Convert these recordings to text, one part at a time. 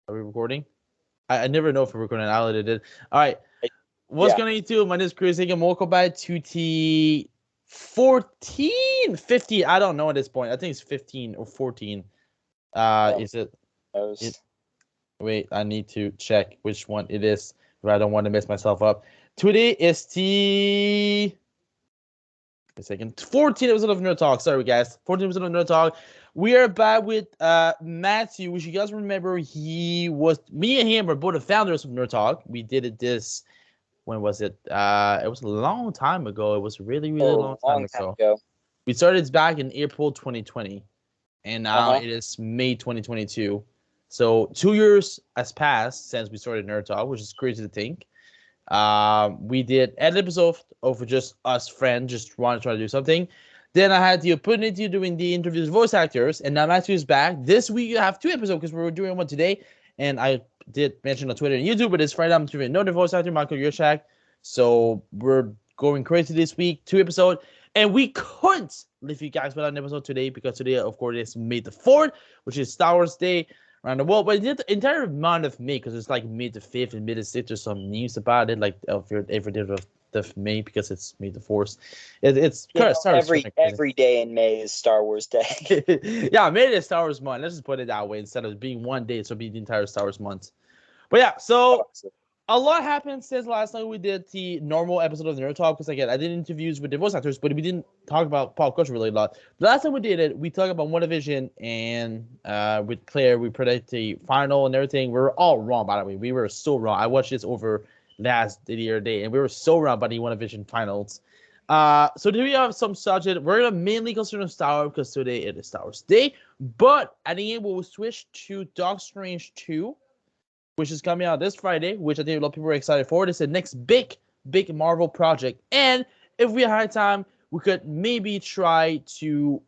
Are we recording? I never know if we're recording. I already did. All right. What's Yeah. going on YouTube? My name is Chris and welcome back to T 14, 15. I don't know at this point. I think it's 15 or 14. Is it? It Knows. Wait, I need to check which one it is. But I don't want to mess myself up. Today is a second. 14 episode of Nerd Talk. Sorry, guys. 14 episode of Nerd Talk. We are back with Matthew, which you guys remember, he was me and him were both the founders of Nerd Talk. We did it this when was it? It was a long time ago. It was really, really long time ago. We started back in April 2020, and now it is May 2022. So 2 years has passed since we started Nerd Talk, which is crazy to think. We did an episode of just us friends, just want to try to do something. Then I had the opportunity of doing the interviews with voice actors, and now Matthew is back. This week you have two episodes because we were doing one today, and I did mention on Twitter and YouTube, but it's Friday. I'm doing another voice actor, Michael Yurchak. So we're going crazy this week, two episodes, and we couldn't leave you guys without an episode today because today, of course, is May the 4th, which is Star Wars Day around the world. But the entire month of May, because it's like May the 5th and May the 6th, there's some news about it, like every day of May because it's May the 4th. It's every day in May is Star Wars Day. Yeah, May is Star Wars month. Let's just put it that way instead of being one day, so it'll be the entire Star Wars month. But yeah, so a lot happened since last time we did the normal episode of Nerd Talk. Because again, I did interviews with the voice actors, but we didn't talk about pop culture really a lot. The last time we did it, we talked about WandaVision, and with Claire, we predicted the final and everything. We were all wrong, by the way. We were so wrong. I watched this over the other day, and we were so wrong about the WandaVision finals. So do we have some subject? We're gonna mainly consider Star Wars because today it is Star Wars Day. But at the end, we'll switch to Doctor Strange 2. Which is coming out this Friday, which I think a lot of people are excited for. It's the next big Marvel project. And if we had time, we could maybe try to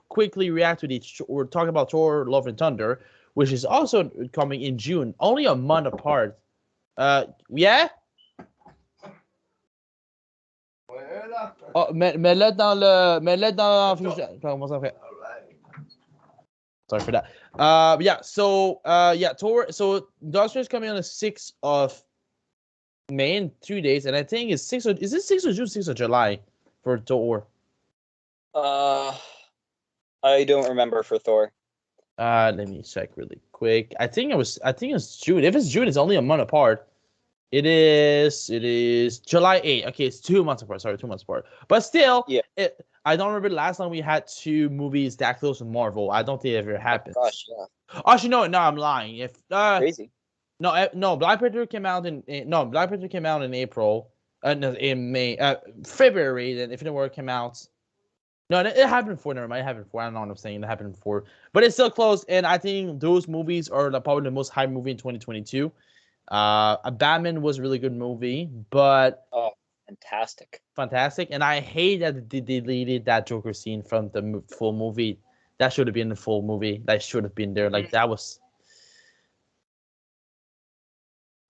quickly react to or talk about Thor, Love and Thunder, which is also coming in June, only a month apart. Yeah? Oh, mets-le dans la fiche. Comment ça fait? Sorry for that. Thor. So Doctor Strange coming on the 6th of May in 2 days, and I think it's 6th. Is it 6th of June, 6th of July for Thor? I don't remember for Thor. Let me check really quick. I think it's June. If it's June, it's only a month apart. It is July 8th. Okay, it's 2 months apart. Sorry, 2 months apart. But still, yeah. I don't remember the last time we had two movies that close to Marvel. I don't think it ever happened. Gosh, yeah. Actually, no, I'm lying. If crazy. No, Black Panther came out in April. In May, February. Then Infinity War came out. No, it happened before. Never mind, it happened before. I don't know what I'm saying. It happened before, but it's still close. And I think those movies are probably the most hype movie in 2022. Batman was a really good movie, but fantastic. And I hate that they deleted that Joker scene from the full movie. That should have been the full movie. That should have been there. Like that was.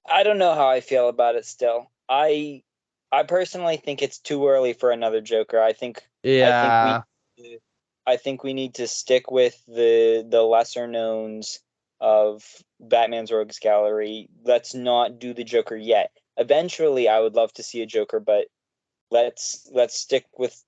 I don't know how I feel about it. Still, I personally think it's too early for another Joker. I think we need to stick with the lesser knowns of Batman's Rogues Gallery. Let's not do the Joker yet. Eventually, I would love to see a Joker, but let's stick with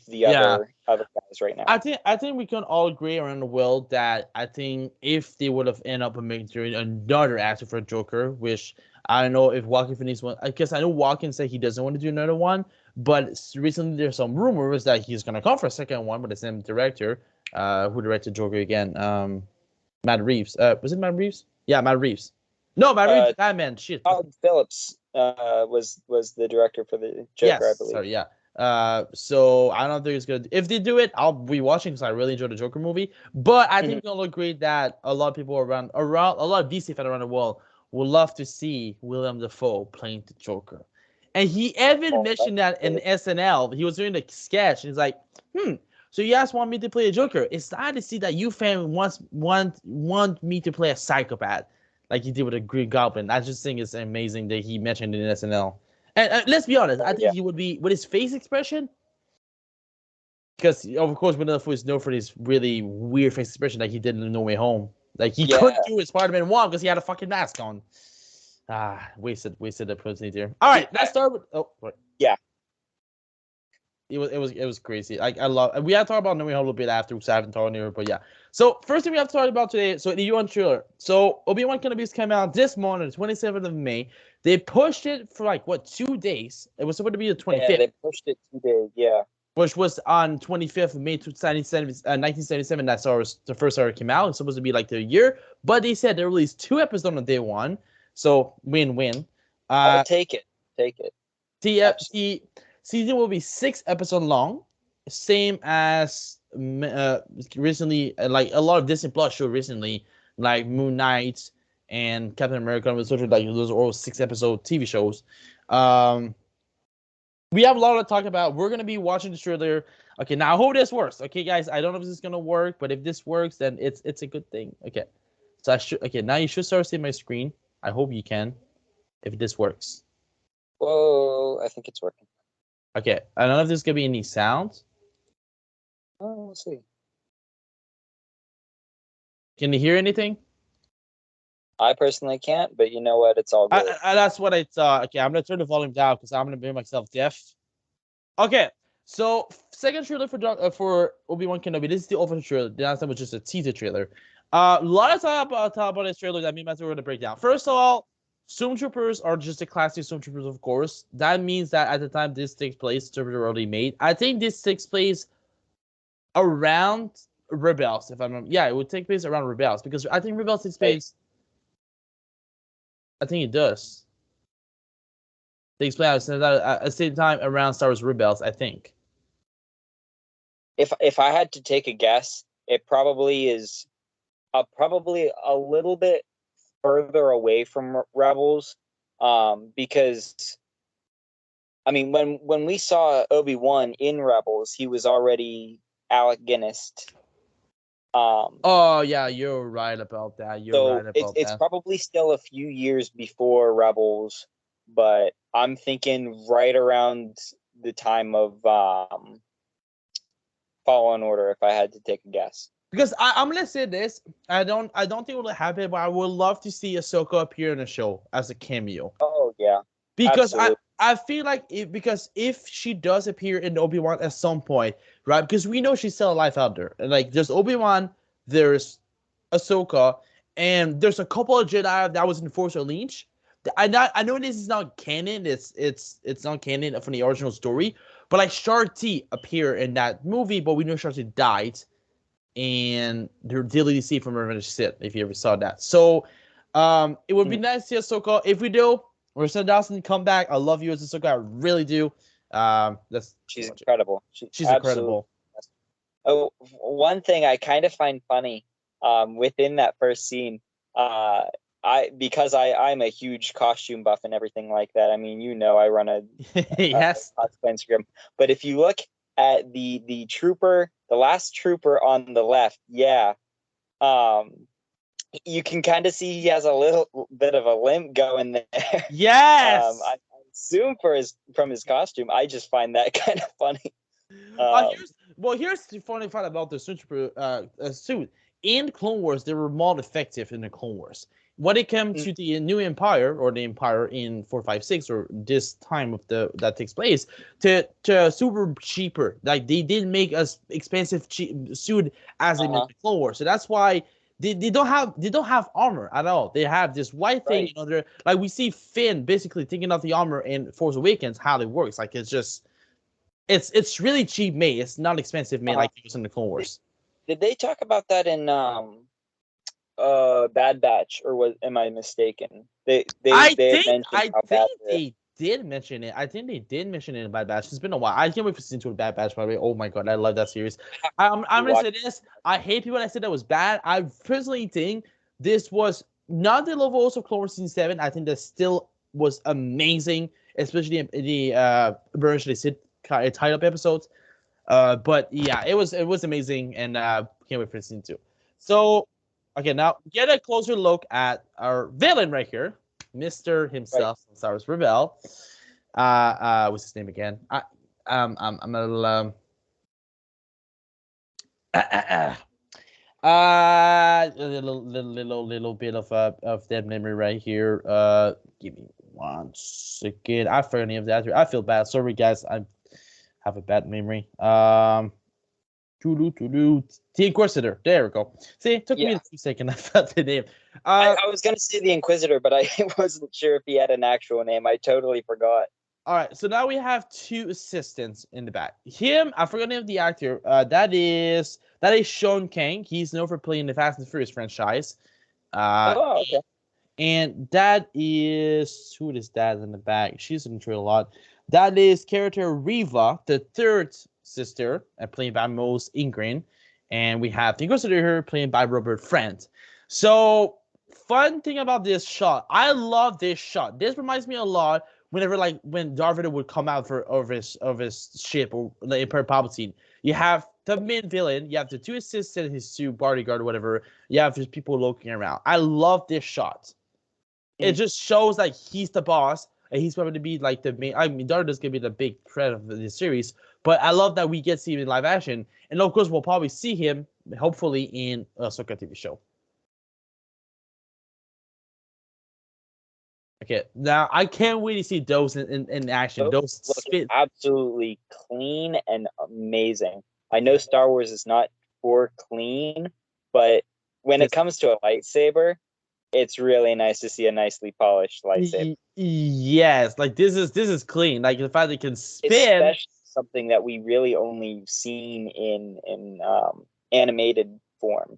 the other guys right now. I think we can all agree around the world that I think if they would have ended up making another actor for Joker, which I don't know if Joaquin Phoenix one. I guess I know Joaquin said he doesn't want to do another one, but recently there's some rumors that he's gonna come for a second one with the same director, who directed Joker again. Matt Reeves. Was it Matt Reeves? Yeah, Matt Reeves. No, Matt Reeves. Batman. Shit. Todd Phillips was the director for the Joker, I believe. Sorry, yeah. So I don't think it's good. If they do it, I'll be watching because I really enjoyed the Joker movie. But I think we'll agree that a lot of people around a lot of DC fans around the world would love to see Willem Dafoe playing the Joker. And he even mentioned that in SNL. He was doing the sketch, and he's like, so you guys want me to play a Joker? It's sad to see that you fans want me to play a psychopath, like he did with the Green Goblin. I just think it's amazing that he mentioned it in SNL. And let's be honest, I think he would be with his face expression, because of course Willem Dafoe is known for his really weird face expression like he did in No Way Home. Like he Yeah. couldn't do his Spider-Man 1 because he had a fucking mask on. Wasted the opportunity there. All right, let's start with. Oh, sorry. Yeah. It was crazy. I love. We have to talk about No Way Home a little bit after, because I haven't talked here. But yeah. So first thing we have to talk about today. So the Obi-Wan trailer. So Obi-Wan Kenobi's came out this morning, the 27th of May. They pushed it for like what 2 days. It was supposed to be the 25th. Yeah, they pushed it 2 days. Yeah. Which was on 25th of May 1977. That's the first hour came out. It's supposed to be like the year, but they said they released 2 episodes on day 1, so win-win. I'll take it. Take it. The season will be 6 episodes long, same as recently, like a lot of Disney Plus show recently, like Moon Knight and Captain America, was sort of like those are all 6-episode TV shows. We have a lot to talk about. We're gonna be watching the trailer. Okay, now I hope this works. Okay, guys, I don't know if this is gonna work, but if this works, then it's a good thing. Okay, so I should. Okay, now you should start seeing my screen. I hope you can, if this works. Whoa, I think it's working. Okay, I don't know if there's gonna be any sound. Oh, we'll see. Can you hear anything? I personally can't, but you know what? It's all good. That's what I thought. Okay, I'm gonna turn the volume down because I'm gonna make myself deaf. Okay, so second trailer for Obi-Wan Kenobi. This is the official trailer. The last time was just a teaser trailer. A lot of talk about this trailer that me and Matthew are gonna break down. First of all, Stormtroopers are just the classic Stormtroopers, of course. That means that at the time this takes place, Stormtroopers are already made. I think this takes place around Rebels, if I'm not. Yeah, it would take place around Rebels because I think Rebels takes place. I think it does. Takes place at the same time around Star Wars Rebels, I think. If I had to take a guess, it probably is probably a little bit further away from Rebels, because I mean when we saw Obi-Wan in Rebels, he was already Alec Guinness. Oh yeah, you're right about that. It's probably still a few years before Rebels, but I'm thinking right around the time of Fallen Order, if I had to take a guess. Because I'm gonna say this, I don't think it will happen, but I would love to see Ahsoka appear in a show as a cameo. Oh yeah, because absolutely. I feel like because if she does appear in Obi-Wan at some point, right? Because we know she's still alive out there, and like there's Obi-Wan, there's Ahsoka, and there's a couple of Jedi that was in Force Unleashed. I know this is not canon. It's not canon from the original story, but like Shar-T appeared in that movie, but we know Shar-T died, and they're dearly deceived from Revenge of the Sith. If you ever saw that, so it would be nice to see Ahsoka. If we do, or Sam Dawson come back, I love you as Ahsoka. I really do. She's incredible. She's incredible. Oh, one thing I kind of find funny, within that first scene, because I'm a huge costume buff and everything like that. I mean, you know, I run a yes cosplay Instagram. But if you look at the trooper, the last trooper on the left, yeah, you can kind of see he has a little bit of a limp going there. Yes. I assume from his costume. I just find that kind of funny. Here's the funny part about the Stormtrooper suit. In Clone Wars, they were more effective in the Clone Wars. When it came to the New Empire, or the Empire in 456, or this time of that takes place, to super cheaper. Like they didn't make as expensive suit as in the Clone Wars, so that's why they don't have armor at all. They have this white thing, you know. Like we see Finn basically taking off the armor in Force Awakens. How it works, like it's just. It's really cheap made. It's not expensive made like it was in the Clone Wars. Did they talk about that in Bad Batch, or am I mistaken? I think they did mention it. I think they did mention it in Bad Batch. It's been a while. I can't wait for season 2 of Bad Batch, by the way. Oh my god, I love that series. I'm gonna say this. I hate people that said that was bad. I personally think this was not the levels of Clone Wars season 7. I think that still was amazing, especially in the version they said tied up episodes, but yeah, it was amazing, and can't wait for season 2. So, okay, now get a closer look at our villain right here, Mr. himself, Star Wars Rebel. What's his name again? I'm a little Little bit of that memory right here. Give me 1 second. I forgot any of that. I feel bad. Sorry, guys. I have a bad memory. To the Inquisitor. There we go. See, it took me Yeah. a 2 seconds. I felt the name. I was gonna say the Inquisitor, but I wasn't sure if he had an actual name. I totally forgot. All right, so now we have 2 assistants in the back. Him, I forgot the name of the actor. That is Sean Kang. He's known for playing the Fast and Furious franchise. Uh, Oh, okay. and that is who is that in the back? She's in the trailer a lot. That is character Riva, the third sister, played by Mose Ingrid. And we have the Inquisitor here, played by Robert Friend. So, fun thing about this shot, I love this shot. This reminds me a lot whenever, like, when Darth Vader would come out of his ship or the Emperor Palpatine. You have the main villain, you have the 2 assistants, his 2 bodyguard or whatever. You have just people looking around. I love this shot. It just shows like he's the boss and he's going to be like the main. I mean, Darth is going to be the big threat of the series, but I love that we get to see him in live action, and of course we'll probably see him hopefully in a Ahsoka TV show. Okay, now I can't wait to see those in action. Those spit. Absolutely clean and amazing. I know Star Wars is not for clean, but when it comes to a lightsaber, it's really nice to see a nicely polished lightsaber. Yes, like this is clean. Like the fact that it can spin. Especially something that we really only seen in animated form.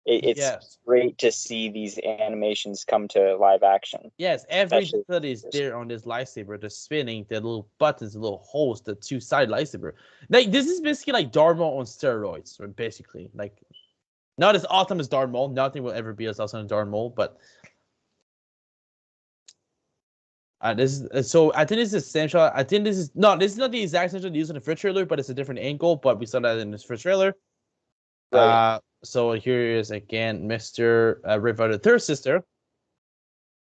It's great to see these animations come to live action. Yes, everything that is there on this lightsaber, the spinning, the little buttons, the little holes, the 2-side lightsaber. Like this is basically like Darth Maul on steroids, basically. Like not as awesome as Darth Maul. Nothing will ever be as awesome as Darth Maul, but this is so. I think this is essential. I think this is not the exact essential used in the first trailer, but it's a different angle. But we saw that in this first trailer. Right. So here is again Mr. Riva, the third sister.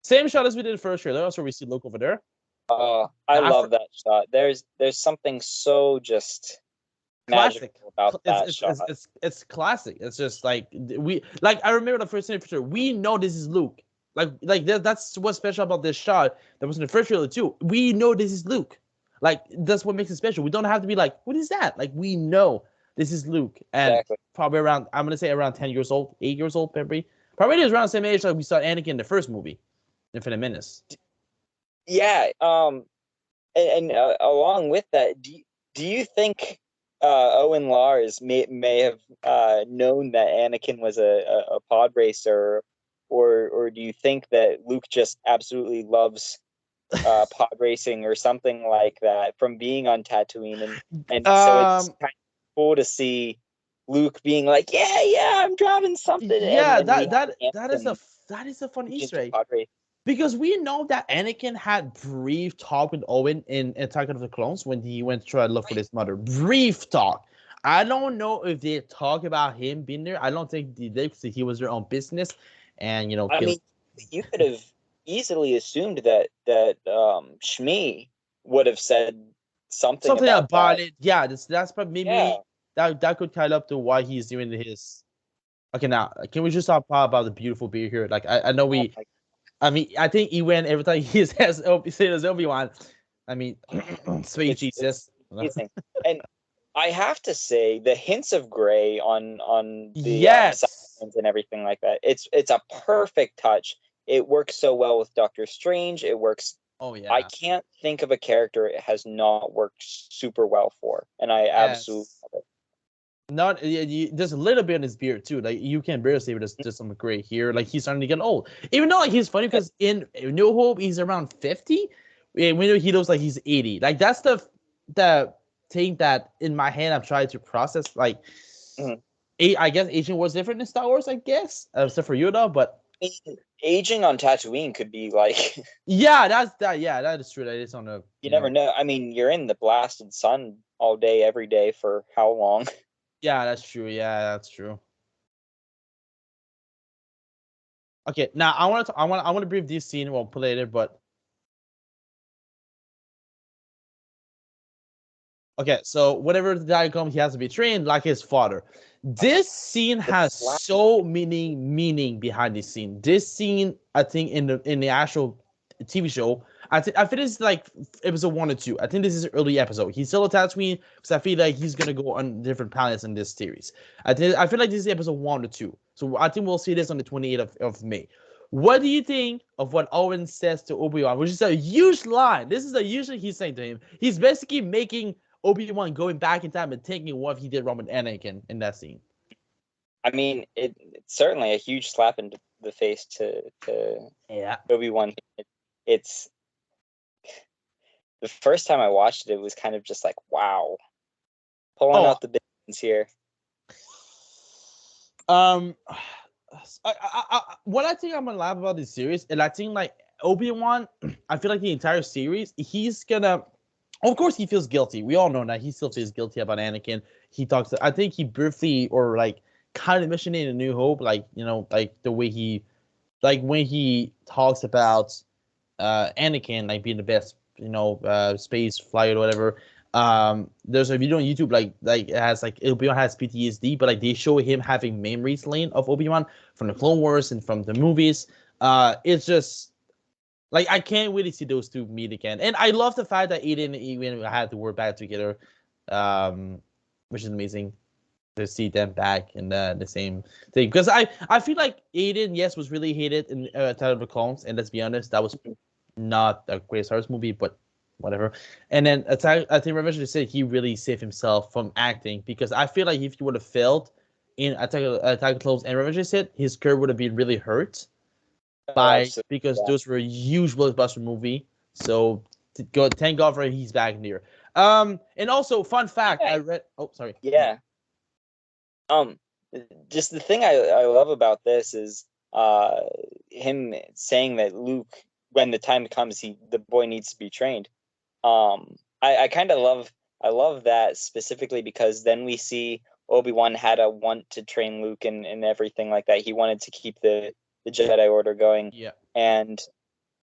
Same shot as we did the first trailer. Also, we see Luke over there. I love that shot. There's something so just classic about that shot. It's classic. It's just like I remember the first trailer. We know this is Luke. Like that's what's special about this shot. That was in the first trailer too. We know this is Luke. Like that's what makes it special. We don't have to be like, what is that? Like we know this is Luke, and probably around, I'm gonna say around 10 years old, 8 years old, probably it was around the same age like we saw Anakin in the first movie, Infinite Menace. Yeah. And along with that, do you think Owen Lars may have known that Anakin was a pod racer, or do you think that Luke just absolutely loves pod racing or something like that from being on Tatooine, and so it's kind of cool to see Luke being like, yeah, I'm driving something. Yeah, and that is a fun Easter egg. Because we know that Anakin had brief talk with Owen in Attack of the Clones when he went to try to look for his mother. Brief talk. I don't know if they talk about him being there. I don't think they did because he was their own business, and I mean, you could have easily assumed that Shmi would have said something about it. Yeah, that's probably maybe that could tie up to why he's doing his. Okay, now can we just talk about the beautiful beard here? Like I know we. I mean, I think Ewan every time he says Obiwan. I mean, sweet Jesus. And I have to say, the hints of gray on the signs and everything like that. It's a perfect touch. It works so well with Doctor Strange. It works. Oh yeah. I can't think of a character it has not worked super well for, and I absolutely love it. Not there's a little bit in his beard too. Like you can barely see, but there's just some gray here. Like he's starting to get old. Even though like he's funny because in New Hope he's around 50. And we know he looks like he's 80. Like that's the thing that in my head I'm trying to process. Like I guess aging was different in Star Wars. I guess except for Yoda, but aging on Tatooine could be like that is true. That is on a you never know. I mean, you're in the blasted sun all day, every day for how long? Yeah, that's true. Yeah, that's true. Okay, now I want to brief this scene. We'll play later, but Okay, so whenever the guy comes, he has to be trained like his father. This scene has so many meaning behind this scene. This scene, I think, in the actual TV show, I feel it's like episode 1 or 2. I think this is an early episode. He's still a Tatooine because I feel like he's gonna go on different planets in this series. I feel like this is episode 1 or 2. So I think we'll see this on the 28th of May. What do you think of what Owen says to Obi-Wan, which is a huge line? This is a huge thing he's saying to him. He's basically making Obi-Wan going back in time and thinking what he did wrong with Anakin in that scene. I mean, it's certainly a huge slap in the face to Obi-Wan. It's the first time I watched it, it was kind of just like, wow, pulling out the big ones here. What I think I'm gonna laugh about this series, and I think like Obi-Wan, I feel like the entire series, he's gonna. Of course, he feels guilty. We all know that he still feels guilty about Anakin. He talks. I think he briefly or like kind of mentioned it in A New Hope, like like the way he, like when he talks about Anakin like being the best, space flight or whatever. There's a video on YouTube like it has like Obi-Wan has PTSD, but like they show him having memories lane of Obi-Wan from the Clone Wars and from the movies. It's just like I can't really see those two meet again, and I love the fact that Aiden and Ewan had to work back together, which is amazing to see them back in the same thing. Because I feel like Aiden, yes, was really hated in Attack of the Clones, and let's be honest, that was not a great Star Wars movie, but whatever. And then I think Revenge of the Sith, he really saved himself from acting, because I feel like if he would have failed in Attack of the Clones and Revenge of the Sith, his career would have been really hurt because those were a huge blockbuster movie. So thank God for he's back here. And also fun fact, I read. Oh, sorry. Yeah. Just the thing I love about this is him saying that Luke, when the time comes, the boy needs to be trained. I kind of love that specifically because then we see Obi-Wan had a want to train Luke and everything like that. He wanted to keep the Jedi Order going. Yeah. And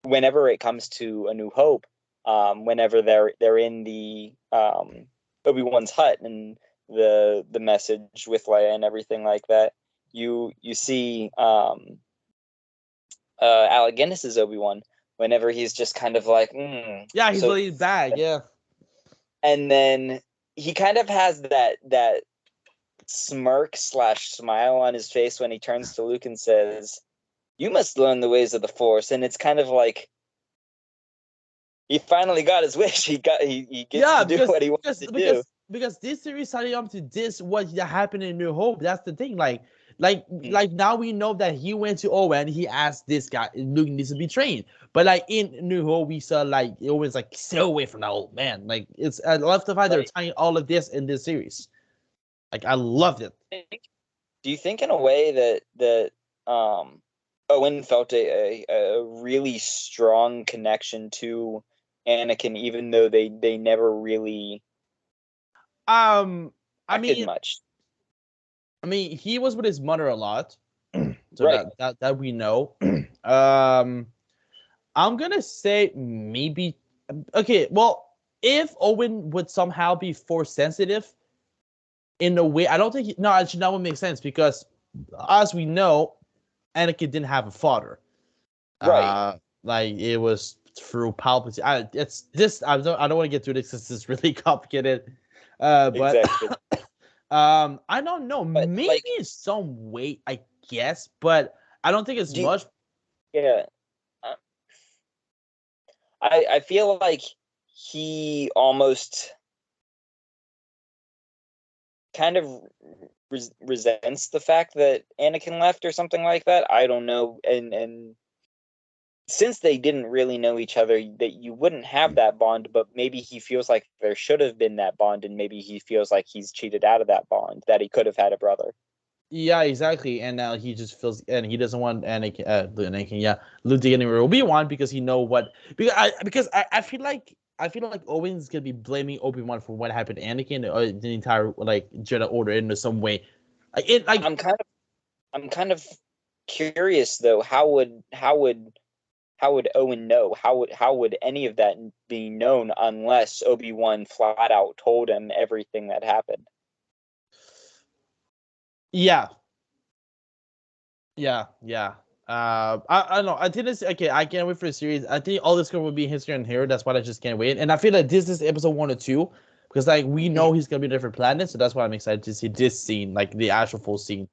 whenever it comes to A New Hope, whenever they're in the Obi-Wan's hut and the message with Leia and everything like that, you see Alec Guinness's Obi-Wan whenever he's just kind of like yeah, he's really bad, yeah. And then he kind of has that smirk / smile on his face when he turns to Luke and says, "You must learn the ways of the Force." And it's kind of like he finally got his wish. He gets to do what he wants to do. Because this series started up to this, what happened in New Hope. That's the thing. Like now we know that he went to Owen. He asked this guy, Luke needs to be trained. But like in New Hope, we saw like it was like stay away from that old man. Like I love the fact they're tying all of this in this series. Like I loved it. Do you think in a way that Owen felt a really strong connection to Anakin, even though they never really acted much? I mean, he was with his mother a lot, so right. that we know. I'm gonna say maybe. Okay, well, if Owen would somehow be Force sensitive, in a way, I don't think. Actually, that would make sense because, as we know, Anakin didn't have a father. Right. Like it was through Palpatine. I don't want to get through this because it's really complicated. But exactly. I don't know. But maybe some weight, I guess, but I don't think it's much. Yeah. I feel like he almost kind of resents the fact that Anakin left or something like that. I don't know. And since they didn't really know each other, that you wouldn't have that bond, but maybe he feels like there should have been that bond, and maybe he feels like he's cheated out of that bond, that he could have had a brother. Yeah, exactly. And now he just feels, and he doesn't want Anakin, Luke to get anywhere Obi-Wan because he know what, because I feel like Owen's gonna be blaming Obi-Wan for what happened to Anakin or the entire like Jedi Order in some way. I'm kind of curious though, how would Owen know? How would any of that be known unless Obi-Wan flat out told him everything that happened? Yeah. I don't know. I think it's okay. I can't wait for the series. I think all this will be history and here. That's why I just can't wait. And I feel like this is episode 1 or 2 because like we know he's gonna be a different planet, so that's why I'm excited to see this scene, like the actual full scene.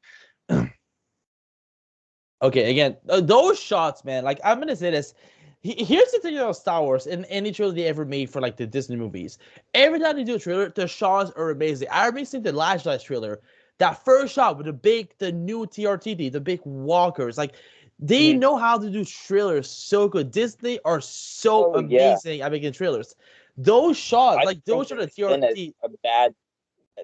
Okay, again, those shots, man. Like I'm gonna say this. Here's the thing about Star Wars and any trailer they ever made for like the Disney movies. Every time they do a trailer, the shots are amazing. I remember seeing the Last Jedi trailer. That first shot with the new TRTD, the big walkers, like they know how to do trailers so good. Disney are so amazing at making trailers. Those shots, like those are the TRT.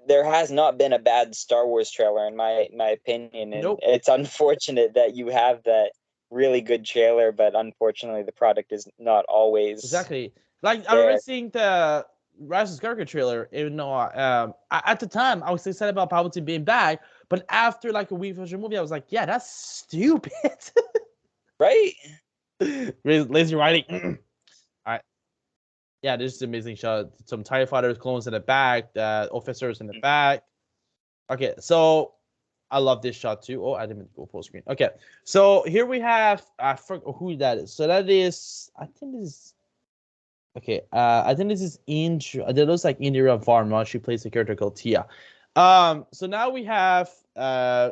There has not been a bad Star Wars trailer in my opinion, and it's unfortunate that you have that really good trailer, but unfortunately the product is not always exactly. Like I remember seeing the Rise of Skywalker trailer. Even though at the time I was excited about Palpatine being back, but after like a week of the movie, I was like, yeah, that's stupid. Right? Lazy writing. All right. Yeah, this is an amazing shot. Some TIE fighters, clones in the back, officers in the back. Okay, so I love this shot too. Oh, I didn't go full screen. Okay, so here we have I forgot who that is. So that is I think this is okay. I think this is Indra. That looks like Indira Varma. She plays a character called Tia. So now we have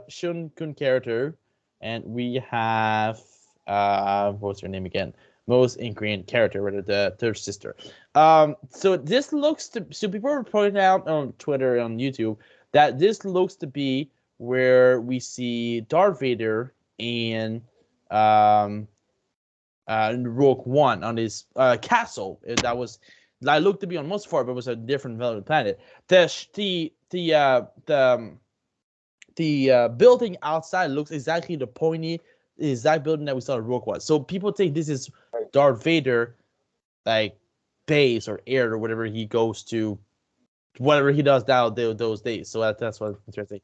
Shun Kun character, and we have what's her name again? Most ingredient character, rather the third sister. So this looks to so people were pointing out on Twitter and on YouTube that this looks to be where we see Darth Vader in Rogue One on his castle. That looked to be on Mustafar, but was a different planet. The building outside looks exactly the pointy exact building that we saw in Rogue One. So people think this is Darth Vader, like base or air or whatever he goes to, whatever he does now those days. So that's what's interesting.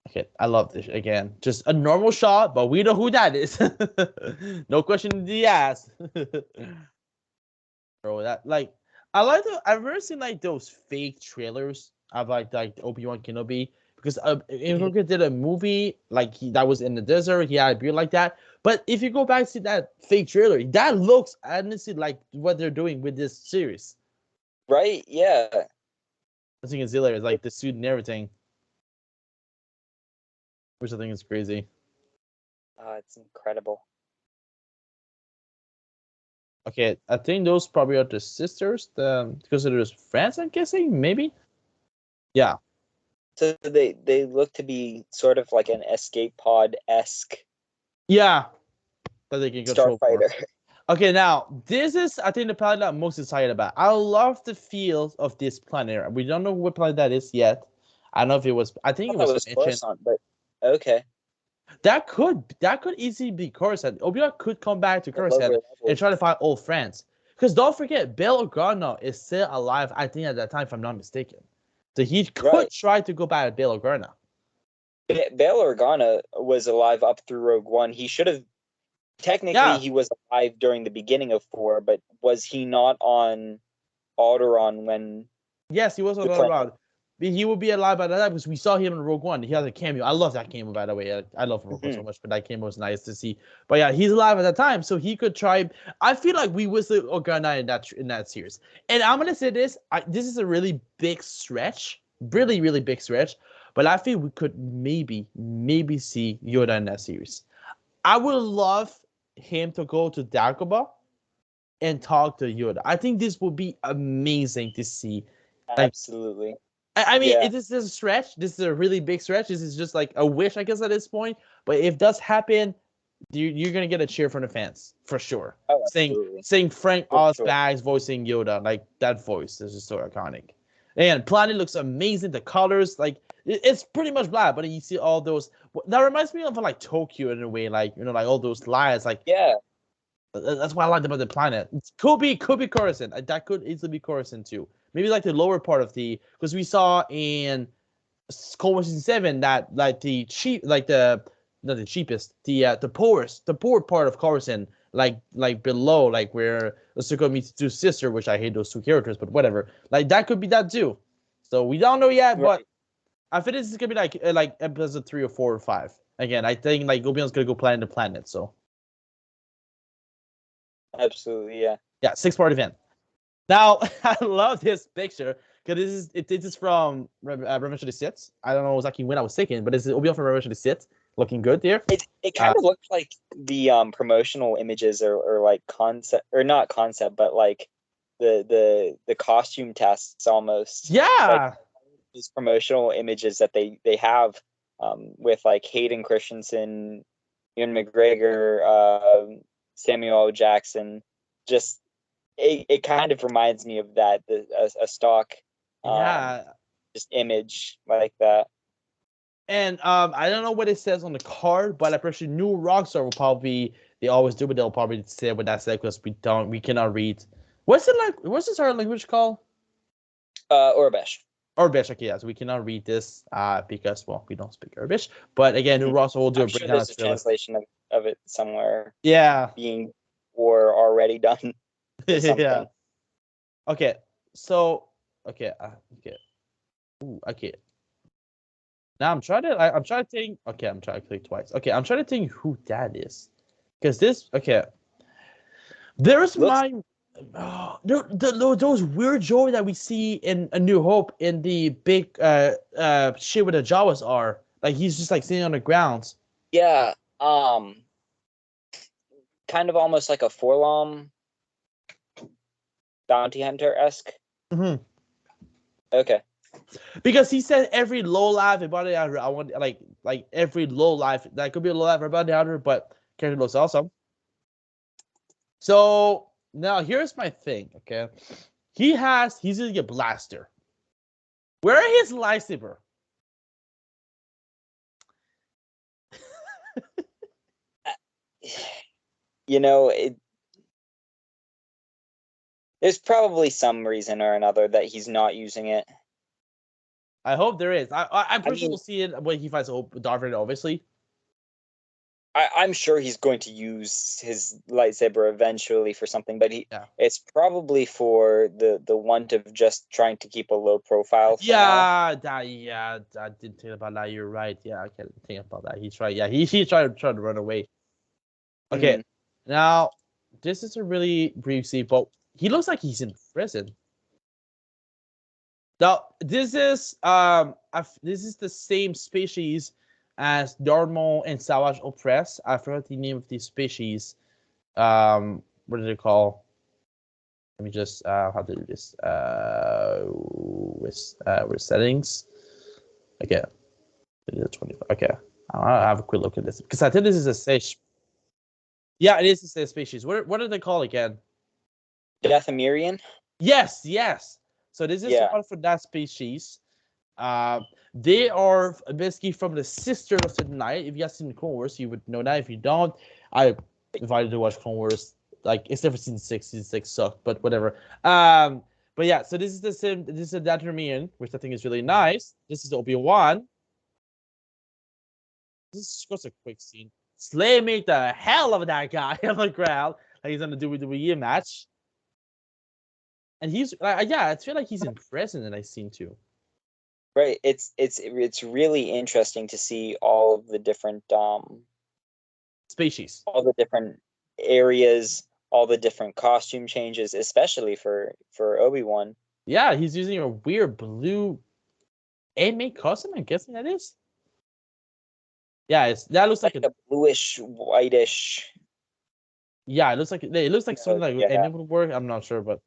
Okay, I love this again. Just a normal shot, but we know who that is. No question in the ass. Bro, that like I like the I've never seen like those fake trailers of like Obi-Wan Kenobi because Ingram did a movie like that was in the desert. He had a beard like that. But if you go back and see that fake trailer, that looks honestly like what they're doing with this series. Right? Yeah. I think it's hilarious, like the suit and everything, which I think is crazy. It's incredible. Okay, I think those probably are the sisters. Because there's friends, I'm guessing, maybe. Yeah. So they look to be sort of like an escape pod-esque. Yeah. That they can control Starfighter. Okay, now this is I think the planet I'm most excited about. I love the feel of this planet. We don't know what planet that is yet. I don't know if it was. I think it was Coruscant, but okay. That could easily be Coruscant. Obi-Wan could come back to Coruscant and try to find old friends. Because don't forget, Bail Organa is still alive. I think at that time, if I'm not mistaken, so he could try to go back to Bail Organa. Bail Organa was alive up through Rogue One. He should have. Technically, he was alive during the beginning of 4, but was he not on Alderaan when? Yes, he was on Alderaan. He would be alive by that time because we saw him in Rogue One. He has a cameo. I love that cameo, by the way. I love Rogue One so much, but that cameo was nice to see. But yeah, he's alive at that time, so he could try. I feel like we was the Organa in that series. And I'm gonna say this: this is a really big stretch, really, really big stretch. But I feel we could maybe see Yoda in that series. I would love him to go to Dagobah and talk to Yoda. I think this would be amazing to see. Absolutely. I mean, this is a stretch. This is a really big stretch. This is just like a wish, I guess, at this point. But if it does happen, you're gonna get a cheer from the fans for sure. Oh, saying Frank Oz Bags voicing Yoda, like that voice is just so iconic. And planet looks amazing. The colors, like it's pretty much black, but you see all those. That reminds me of like Tokyo in a way, like like all those lights, like That's what I liked about the planet. It could be Coruscant. That could easily be Coruscant too. Maybe like the lower part of because we saw in Cold War 7 that like the cheap, like the not the cheapest, the poorest, the poor part of Coruscant like below, like where Asuka meets two sister, which I hate those two characters, but whatever. Like that could be that too. So we don't know yet, but Right. I think this is gonna be like episode 3 or 4 or 5. Again, I think like Obi-Wan's gonna go planet to planet. So Absolutely, yeah. yeah, 6-part event. Now I love this picture because this is from Revenge of the Sith. I don't know exactly when I was thinking, but it's Obi-Wan from Revenge of the Sith, looking good there. It kind of looked like the promotional images or like concept, or not concept, but like the costume tests almost. Like Yeah, these promotional images that they have with like Hayden Christensen, Ewan McGregor, Samuel L. Jackson. Just it kind of reminds me of that, a stock yeah. just image like that. And I don't know what it says on the card, but I'm pretty sure new Rockstar will probably they always do, but they'll probably say what that says because we cannot read. What's it like? What's this our language called? Orbesh. Urbish. Okay, yeah, so we cannot read this because well we don't speak Urbish. But again, new Rockstar will do I'm a sure breakdown there's a translation of it somewhere Yeah, being or already done or something. yeah. Okay, so okay, okay, okay. Now I'm trying to think. Okay, I'm trying to click twice. Okay, I'm trying to think who that is, because this. Okay, there's my. Those weird jewelry that we see in A New Hope in the big shit where the Jawas are. Like he's just like sitting on the ground. Yeah, kind of almost like a Forlom bounty hunter esque. Mm-hmm. Okay. Because he said every low life everybody out here, I want like every low life that could be a low life everybody out here, but character looks awesome. So now here's my thing, okay? He's using a blaster. Where is his lightsaber? You know, there's probably some reason or another that he's not using it. I hope there is. I'm pretty sure mean, we'll see it when he fights Darth Vader, obviously. I'm sure he's going to use his lightsaber eventually for something, but Yeah. it's probably for the want of just trying to keep a low profile for now. Yeah, I didn't think about that. You're right. Yeah, I can't think about that. He's right. Yeah, he tried to run away. Okay, now this is a really brief scene, but he looks like he's in prison. Now this is the same species as Darmo and Savage Opress. I forgot the name of these species. What did they call? Let me just how to do this. With settings. Okay, 25. Okay, I'll have a quick look at this because I think this is a stage. Yeah, it is the same species. What are they called again? Dathomirian? Yes, yes. So this is one for that species. They are basically from the sister of the night. If you guys seen the Clone Wars, you would know that. If you don't, I invited to watch Clone Wars. Like it's never seen six. Season 6 sucked, but whatever. But yeah, so this is the same. This is a Dathomirian, which I think is really nice. This is Obi-Wan. This is just a quick scene. Slay made the hell of that guy on the ground. Like he's on the WWE match. And he's yeah, I feel like he's in prison in that scene too. Right. It's really interesting to see all of the different species, all the different areas, all the different costume changes, especially for Obi-Wan. Yeah, he's using a weird blue anime costume. I'm guessing that is. Yeah, that looks like a bluish, whitish. Yeah, it looks like something like anime would work. I'm not sure, but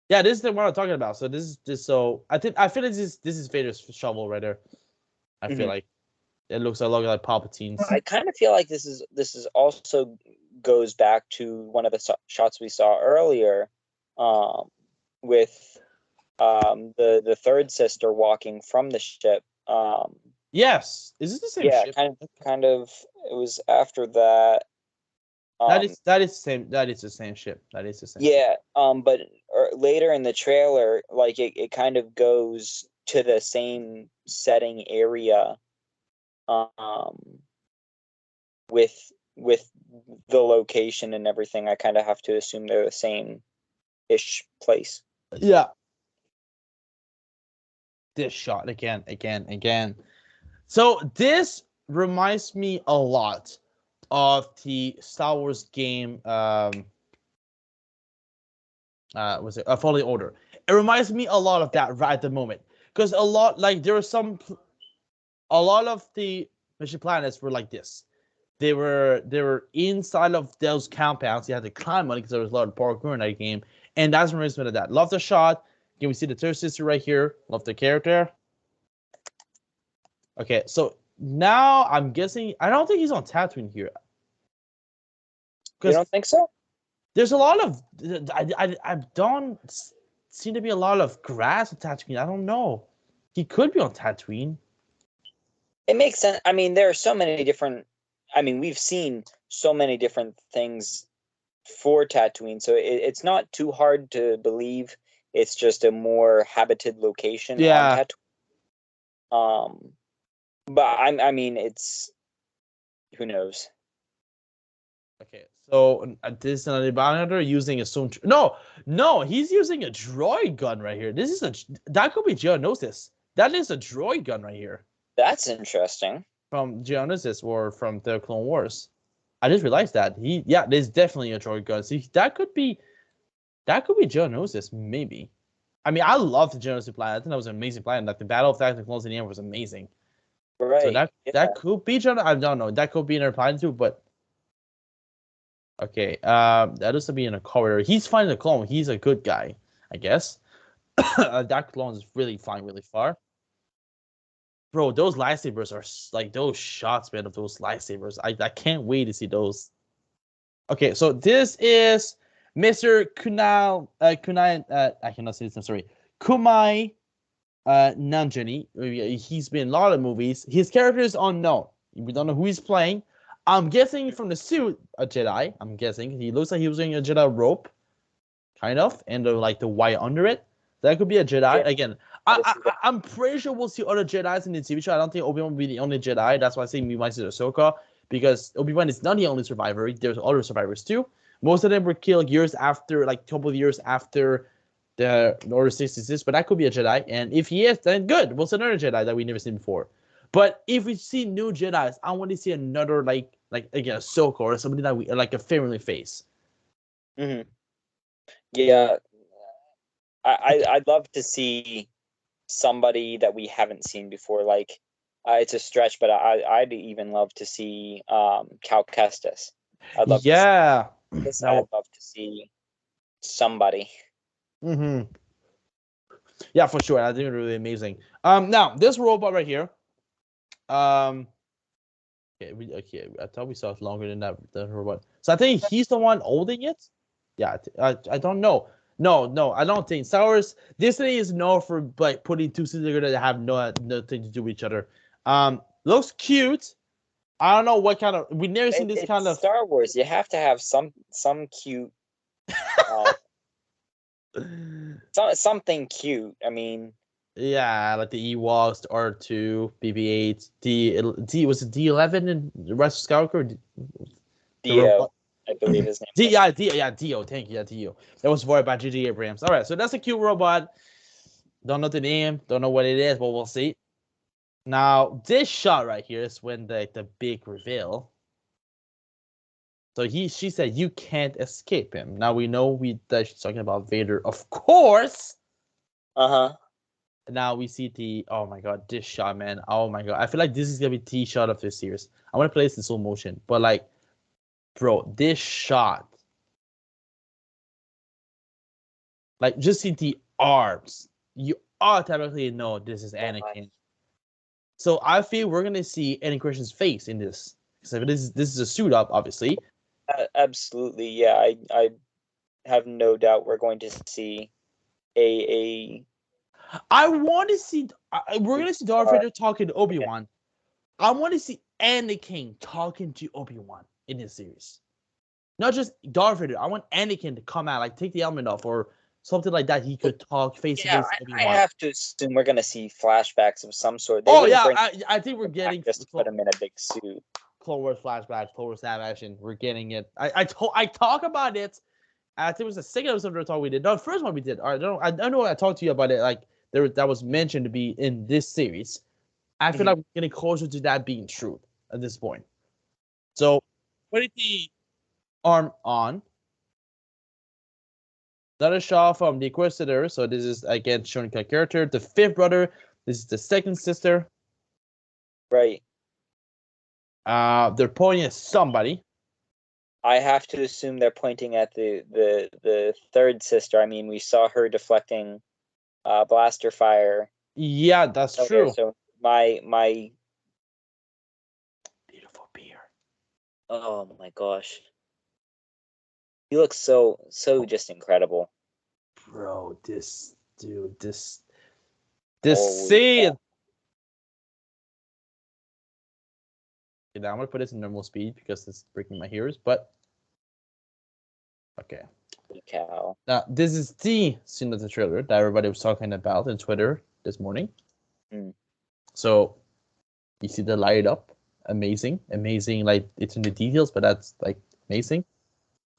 yeah, this is the one I'm talking about. So this is so I feel like this is Vader's shovel right there. I feel like it looks a lot like Palpatine's. I kind of feel like this is also goes back to one of the shots we saw earlier, with the third sister walking from the ship. Yes, is this the same ship? Kind of. It was after that. That is the same. That is the same ship. That is the same. Yeah. But later in the trailer, like it kind of goes to the same setting area. With the location and everything, I kind of have to assume they're the same-ish place. Yeah. This shot again. So this reminds me a lot of the Star Wars game. Was it Fallen Order? It reminds me a lot of that right at the moment, because a lot of the mission planets were like this. They were inside of those compounds. You had to climb on it because there was a lot of parkour in that game, and that's what reminds me of that. Love the shot. Can we see the third sister right here? Love the character. Okay, so now I'm guessing. I don't think he's on Tatooine here. You don't think so? There's a lot of I don't seem to be a lot of grass on Tatooine. I don't know. He could be on Tatooine. It makes sense. I mean, there are so many different. I mean, we've seen so many different things for Tatooine, so it's not too hard to believe it's just a more habited location on Tatooine. But I mean, it's who knows. Okay, so this is another Biohunter using a stone. No, he's using a droid gun right here. That could be Geonosis. That is a droid gun right here. That's interesting. From Geonosis or from the Clone Wars. I just realized that there's definitely a droid gun. See, that could be Geonosis, maybe. I mean, I love the Geonosis planet. I think that was an amazing planet. Like the Battle of the Clones in the end was amazing. Right. So that could be Geonosis. I don't know. That could be another planet too, but. Okay, that is to be in a corridor. He's finding the clone. He's a good guy, I guess. That clone is really flying really far. Bro, those lightsabers are like those shots, man, of those lightsabers. I can't wait to see those. Okay, so this is Mr. I cannot say this, I'm sorry. Kumai Nanjiani. He's been in a lot of movies. His character is unknown. We don't know who he's playing. I'm guessing from the suit, a Jedi. I'm guessing he looks like he was wearing a Jedi robe, kind of, and the white under it. That could be a Jedi. Yeah. Again, I'm pretty sure we'll see other Jedis in the TV show. I don't think Obiwan will be the only Jedi. That's why I say we might see Ahsoka, because Obiwan is not the only survivor. There's other survivors too. Most of them were killed years after, like a couple of years after the Order 66. But that could be a Jedi. And if he is, then good. We'll see another Jedi that we've never seen before. But if we see new Jedis, I want to see another like again Ahsoka or somebody that we like a familiar face. Mm-hmm. Yeah, I'd love to see somebody that we haven't seen before. Like, it's a stretch, but I'd even love to see Cal Kestis. I'd love to see I'd love to see somebody. Mm-hmm. Yeah, for sure. I think it's really amazing. Now this robot right here. Okay, I thought we saw it longer than that robot. So I think he's the one holding it. Yeah, I don't know. No, I don't think Star Wars. Disney is known for like putting two scenes together that have nothing to do with each other. Looks cute. I don't know what kind of. We've never seen this kind of Star Wars. You have to have some cute. Something cute. I mean. Yeah, like the Ewoks, the R2, BB-8, was it D11 in Rise of Skywalker? Dio, I believe his name. Dio. Thank you, yeah, Dio. That was voiced by J.J. Abrams. All right, so that's a cute robot. Don't know the name, don't know what it is, but we'll see. Now, this shot right here is when the big reveal. So she said you can't escape him. Now we know that she's talking about Vader, of course. Now we see oh my god, this shot, man. Oh my god. I feel like this is gonna be the shot of this series. I want to play this in slow motion, but like, bro, this shot. Like, just see the arms. You automatically know this is Anakin. So I feel we're gonna see Anakin Christian's face in this. So this is a suit up, obviously. Absolutely, yeah. I have no doubt we're going to see a I want to see. We're gonna see Darth Vader talking to Obi-Wan. I want to see Anakin talking to Obi-Wan in this series. Not just Darth Vader. I want Anakin to come out, like take the helmet off or something like that. He could talk face to face to Obi-Wan. I have to assume we're gonna see flashbacks of some sort. I think we're getting. Just put him in a big suit. Clone Wars flashback, Clone Wars live action. We're getting it. I talk about it. I think it was the second episode of the talk we did. No, the first one we did. I don't know. I talked to you about it. Like that was mentioned to be in this series. I feel like we're getting closer to that being true at this point. So, putting the arm on. Another shot from the Inquisitor. So this is again showing a character. The fifth brother. This is the second sister. Right. They're pointing at somebody. I have to assume they're pointing at the third sister. I mean, we saw her deflecting blaster fire. Yeah, that's true. So my beautiful beer. Oh my gosh. He looks so just incredible. Bro, this dude, this Holy scene. cow. Okay, now I'm gonna put this in normal speed because it's breaking my ears, but okay. Holy cow. Now this is the scene of the trailer that everybody was talking about on Twitter this morning. So you see the light up. Amazing. Like it's in the details, but that's like amazing.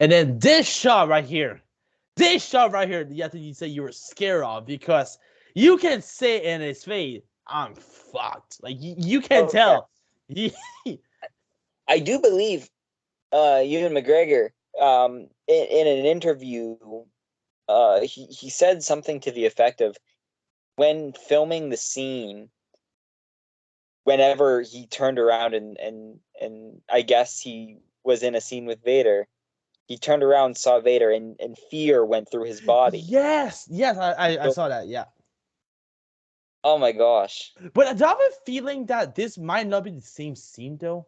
And then this shot right here, you have to say you were scared of because you can say in his face, "I'm fucked." Like you can tell. Yeah. I do believe Ewan McGregor in an interview he said something to the effect of when filming the scene, whenever he turned around and I guess he was in a scene with Vader, he turned around, saw Vader, and fear went through his body. Yes, I saw that. Yeah. Oh my gosh. But I have a feeling that this might not be the same scene though.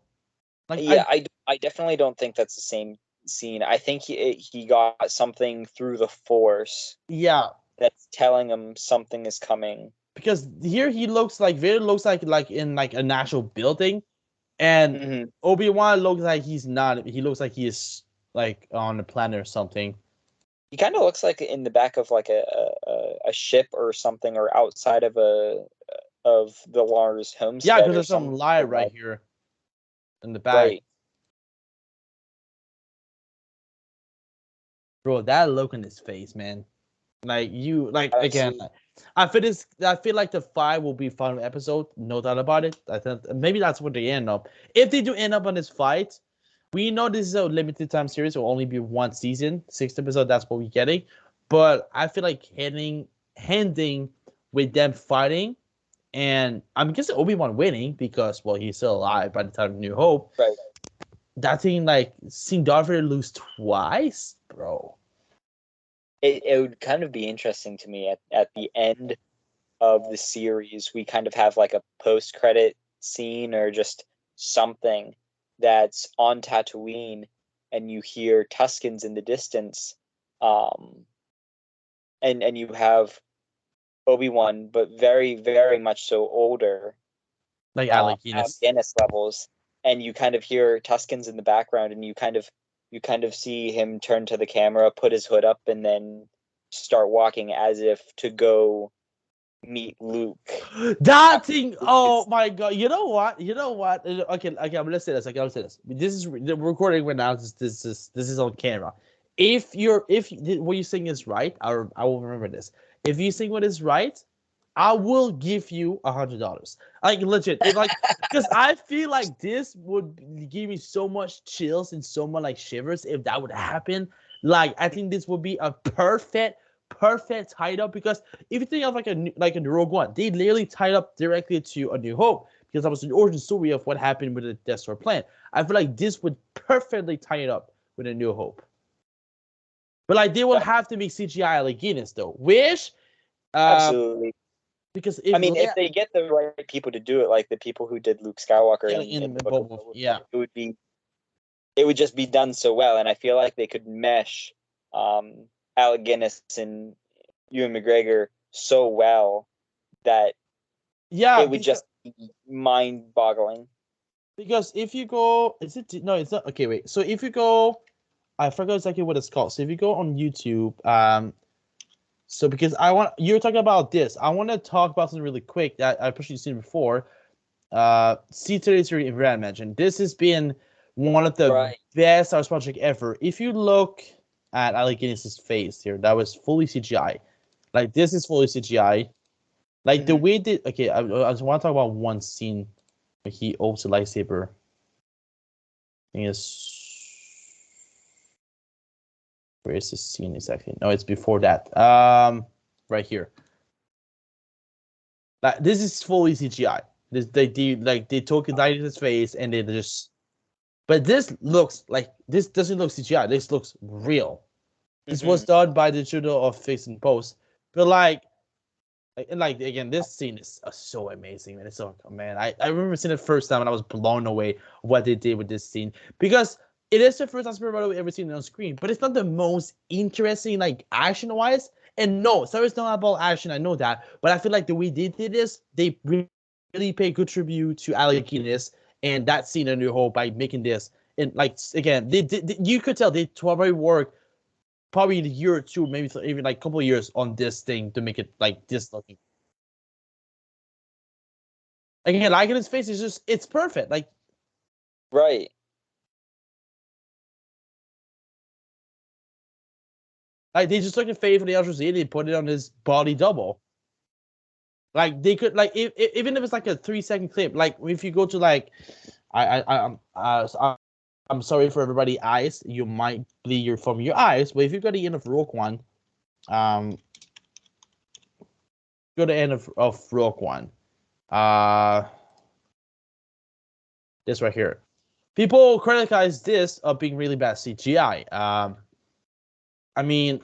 Like yeah, I definitely don't think that's the same scene. I think he got something through the Force. Yeah. That's telling him something is coming. Because here he looks like Vader looks like in like a national building, and Obiwan looks like he's not. He looks like he is like on a planet or something. He kind of looks like in the back of like a ship or something, or outside of the Lars homestead. Yeah, because there's some light right here in the back. Right. Bro, that look in his face, man. Like you, like again. I feel like the 5 will be a final episode, no doubt about it. I think maybe that's what they end up. If they do end up on this fight, we know this is a limited time series. It will only be one season, 6 episodes. That's what we're getting. But I feel like ending with them fighting, and I'm guessing Obi-Wan winning because he's still alive by the time of New Hope. Right. That thing, like seeing Darth Vader lose twice, bro. It would kind of be interesting to me at the end of the series, we kind of have like a post-credit scene or just something that's on Tatooine, and you hear Tuskens in the distance, and you have Obi-Wan, but very, very much so older, like Alec Guinness levels, and you kind of hear Tuskens in the background, and you kind of see him turn to the camera, put his hood up, and then start walking as if to go meet Luke. That thing! Oh my god! You know what? Okay. I'm gonna say this. This is the recording right now. This is on camera. If what you're saying is right, I will remember this. If you think what is right, I will give you $100. Like legit. Because I feel like this would give me so much chills and so much like shivers if that would happen. Like I think this would be a perfect tied up, because if you think of like a Rogue One, they literally tied up directly to A New Hope because that was the origin story of what happened with the Death Star plan. I feel like this would perfectly tie it up with A New Hope. But like they will have to make CGI like Guinness though, which absolutely. Because if they get the right people to do it, like the people who did Luke Skywalker in the book, it would just be done so well, and I feel like they could mesh Alec Guinness and Ewan McGregor so well that it would just be mind-boggling. Because if you go, it's not. Okay, wait. So if you go, I forgot exactly what it's called. So if you go on YouTube, so because you're talking about this, I want to talk about something really quick that I've probably seen before. C33 environment mentioned. This has been one of the Right. best Star Wars project ever. If you look at Alec Guinness's face here, that was fully CGI. Like this is fully CGI. Like the way that I just want to talk about one scene where he opens a lightsaber. I think it's where is this scene exactly? No, it's before that. Right here. Like this is fully CGI. They took a light in his face and they just. But this looks like this doesn't look CGI. This looks real. This was done by the studio of Fix and Post. But like again, this scene is so amazing, man. It's so man. I remember seeing it first time and I was blown away what they did with this scene because it is the first time Super Mario ever seen it on screen, but it's not the most interesting like action wise. And no, sorry, it's not about action. I know that, but I feel like the way they did this, they really pay good tribute to Alec Guinness and that scene in New Hope by making this. And like again, you could tell they probably worked probably a year or two, maybe even like a couple of years on this thing to make it like this looking. Again, like in his face is just it's perfect. Like Right. they just took the face for the Ultra Z, they put it on his body double. Like they could like even if it's like a 3 second clip, like if you go to like I'm sorry for everybody eyes, you might bleed from your eyes, but if you go to the end of Rogue One, go to the end of Rogue One. This right here. People criticize this of being really bad CGI. I mean,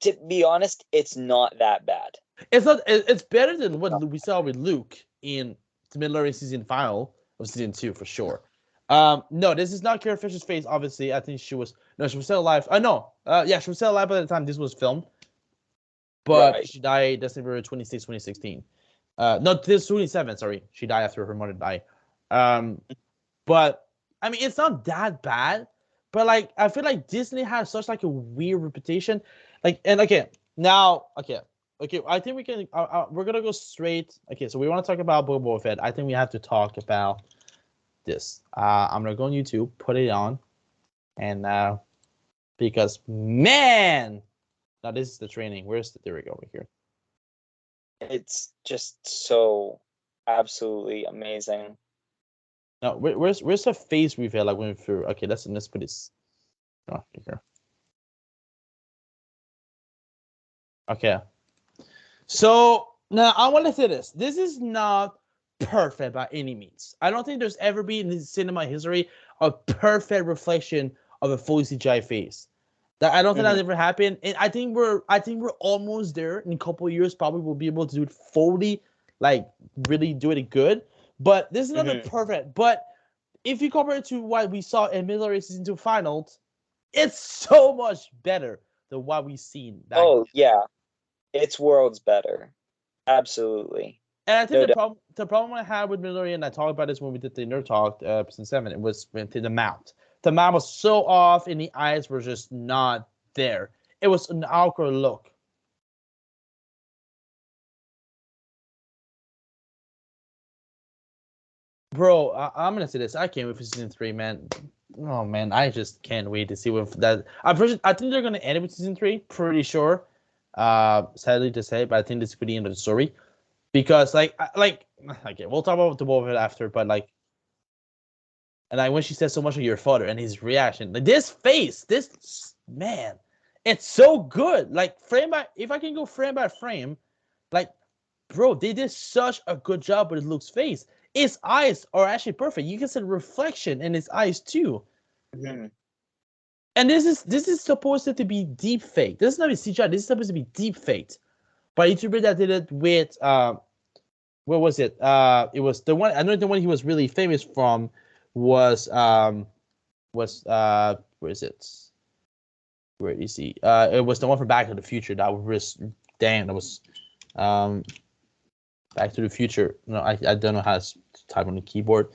To be honest, it's not that bad. it's not. It's better than what we saw with Luke in the Mandalorian season final of season 2 for sure. No, this is not Carrie Fisher's face. Obviously, I think she was still alive. No, yeah, she was still alive by the time this was filmed, but she died December 26, 2016. No, this 27. Sorry, she died after her mother died. But I mean, it's not that bad. But like, I feel like Disney has such like a weird reputation. Like, and okay, now, okay. I think we can. We're gonna go straight. Okay, so we want to talk about Boba Fett. I think we have to talk about this. I'm gonna go on YouTube, put it on, and because man, now this is the training. There we go over here. It's just so absolutely amazing. Now, where's the face reveal? Like when through. Okay, let's put this. Oh, here. Okay. So now I want to say this. This is not perfect by any means. I don't think there's ever been in cinema history a perfect reflection of a fully CGI face. That I don't think that's ever happened. And I think we're almost there. In a couple of years, probably we'll be able to do it fully, like really do it good. But this is not a perfect. But if you compare it to what we saw in Mandalorian season 2 finals, it's so much better than what we've seen. Yeah, it's worlds better, absolutely. And I think the problem I had with Mandalorian, I talked about this when we did the Nerd Talk episode 7. It was the mount. The mount was so off, and the eyes were just not there. It was an awkward look. Bro, I'm gonna say this. I can't wait for season 3, man. Oh man, I just can't wait to see what that. I think they're gonna end it with season 3. Pretty sure. Sadly to say, but I think this could be the end of the story because okay, we'll talk about the Boba Fett after, but like, and like when she says so much of your father and his reaction, like this face, this man, it's so good. Like if I can go frame by frame, like, bro, they did such a good job with Luke's face. His eyes are actually perfect. You can see the reflection in his eyes too. And this is supposed to be deep fake. This is not a CGI. This is supposed to be deep fake. But YouTuber that did it with what was it? It was the one. I know the one he was really famous from was where is it? Where is he? It was the one from Back to the Future. That was damn. That was Back to the Future. No, I don't know how to type on the keyboard.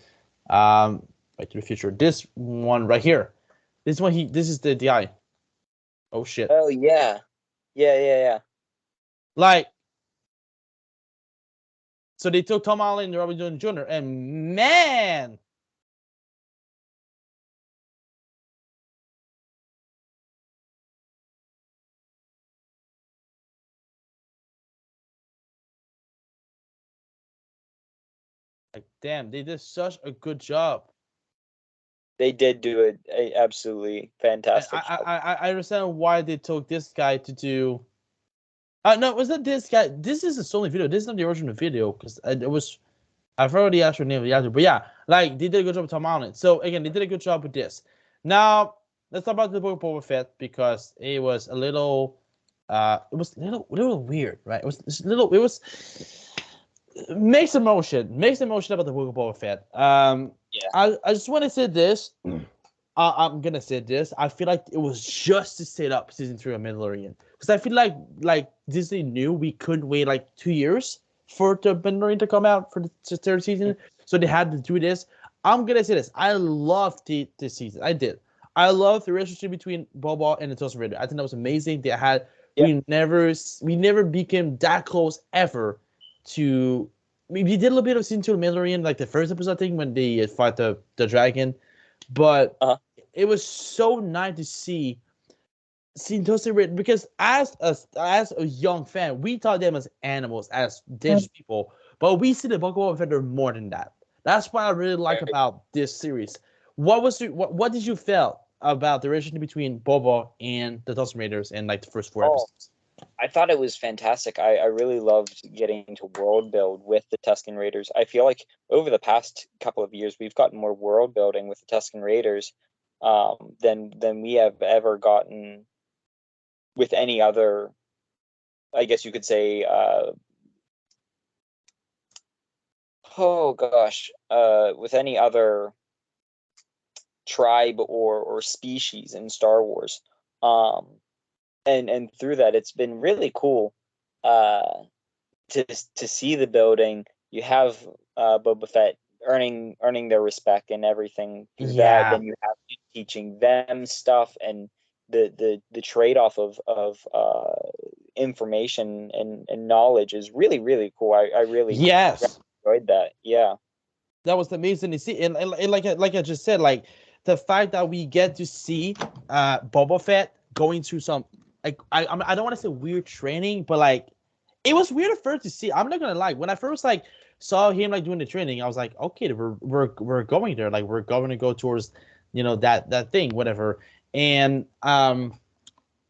Back to the Future. This one right here. This one this is the eye. Oh shit. Oh yeah. Yeah. Like So they took Tom Holland and Robert Downey Jr. And man, like damn, they did such a good job. They did do a absolutely And fantastic job. I understand why they took this guy to do. No, was that this guy? This is a Sony video. This is not the original video because it was. I've already asked your name of the actor, but yeah, like they did a good job with Tom Holland. So again, they did a good job with this. Now let's talk about the book of Boba Fett because it was a little, it was little weird, right? It was a little, it was mixed emotion about the book of Boba Fett. Yeah. I just want to say this. I'm gonna say this. I feel like it was just to set up season 3 of Mandalorian because I feel like Disney knew we couldn't wait like 2 years for the Mandalorian to come out for the third season, so they had to do this. I'm gonna say this. I loved this season. I did. I loved the relationship between Boba and the Toast Raider. I think that was amazing. They had Yeah. we never became that close ever to. We did a little bit of season 2 of Mandalorian, like the first episode, I think, when they fight the dragon, but it was so nice to see Toasted Red because as a young fan, we thought them as animals, as dangerous people, but we see the Book of Boba Fett more than that. That's what I really like about this series. What did you feel about the relationship between Boba and the Tusken Raiders in like the first 4 episodes? I thought it was fantastic. I really loved getting to world build with the Tusken Raiders. I feel like over the past couple of years, we've gotten more world building with the Tusken Raiders than we have ever gotten with any other. I guess you could say. Oh gosh, with any other tribe or species in Star Wars. And through that, it's been really cool to see the building. You have Boba Fett earning their respect and everything through that. Then you have him teaching them stuff, and the trade off of information and knowledge is really cool. I really enjoyed that. Yeah. That was amazing to see, and like I just said, like the fact that we get to see Boba Fett going through some like I don't want to say weird training, but like it was weird at first to see. I'm not gonna lie, when I first like saw him like doing the training, I was like, okay, we're going there, like we're going to go towards that thing, whatever. And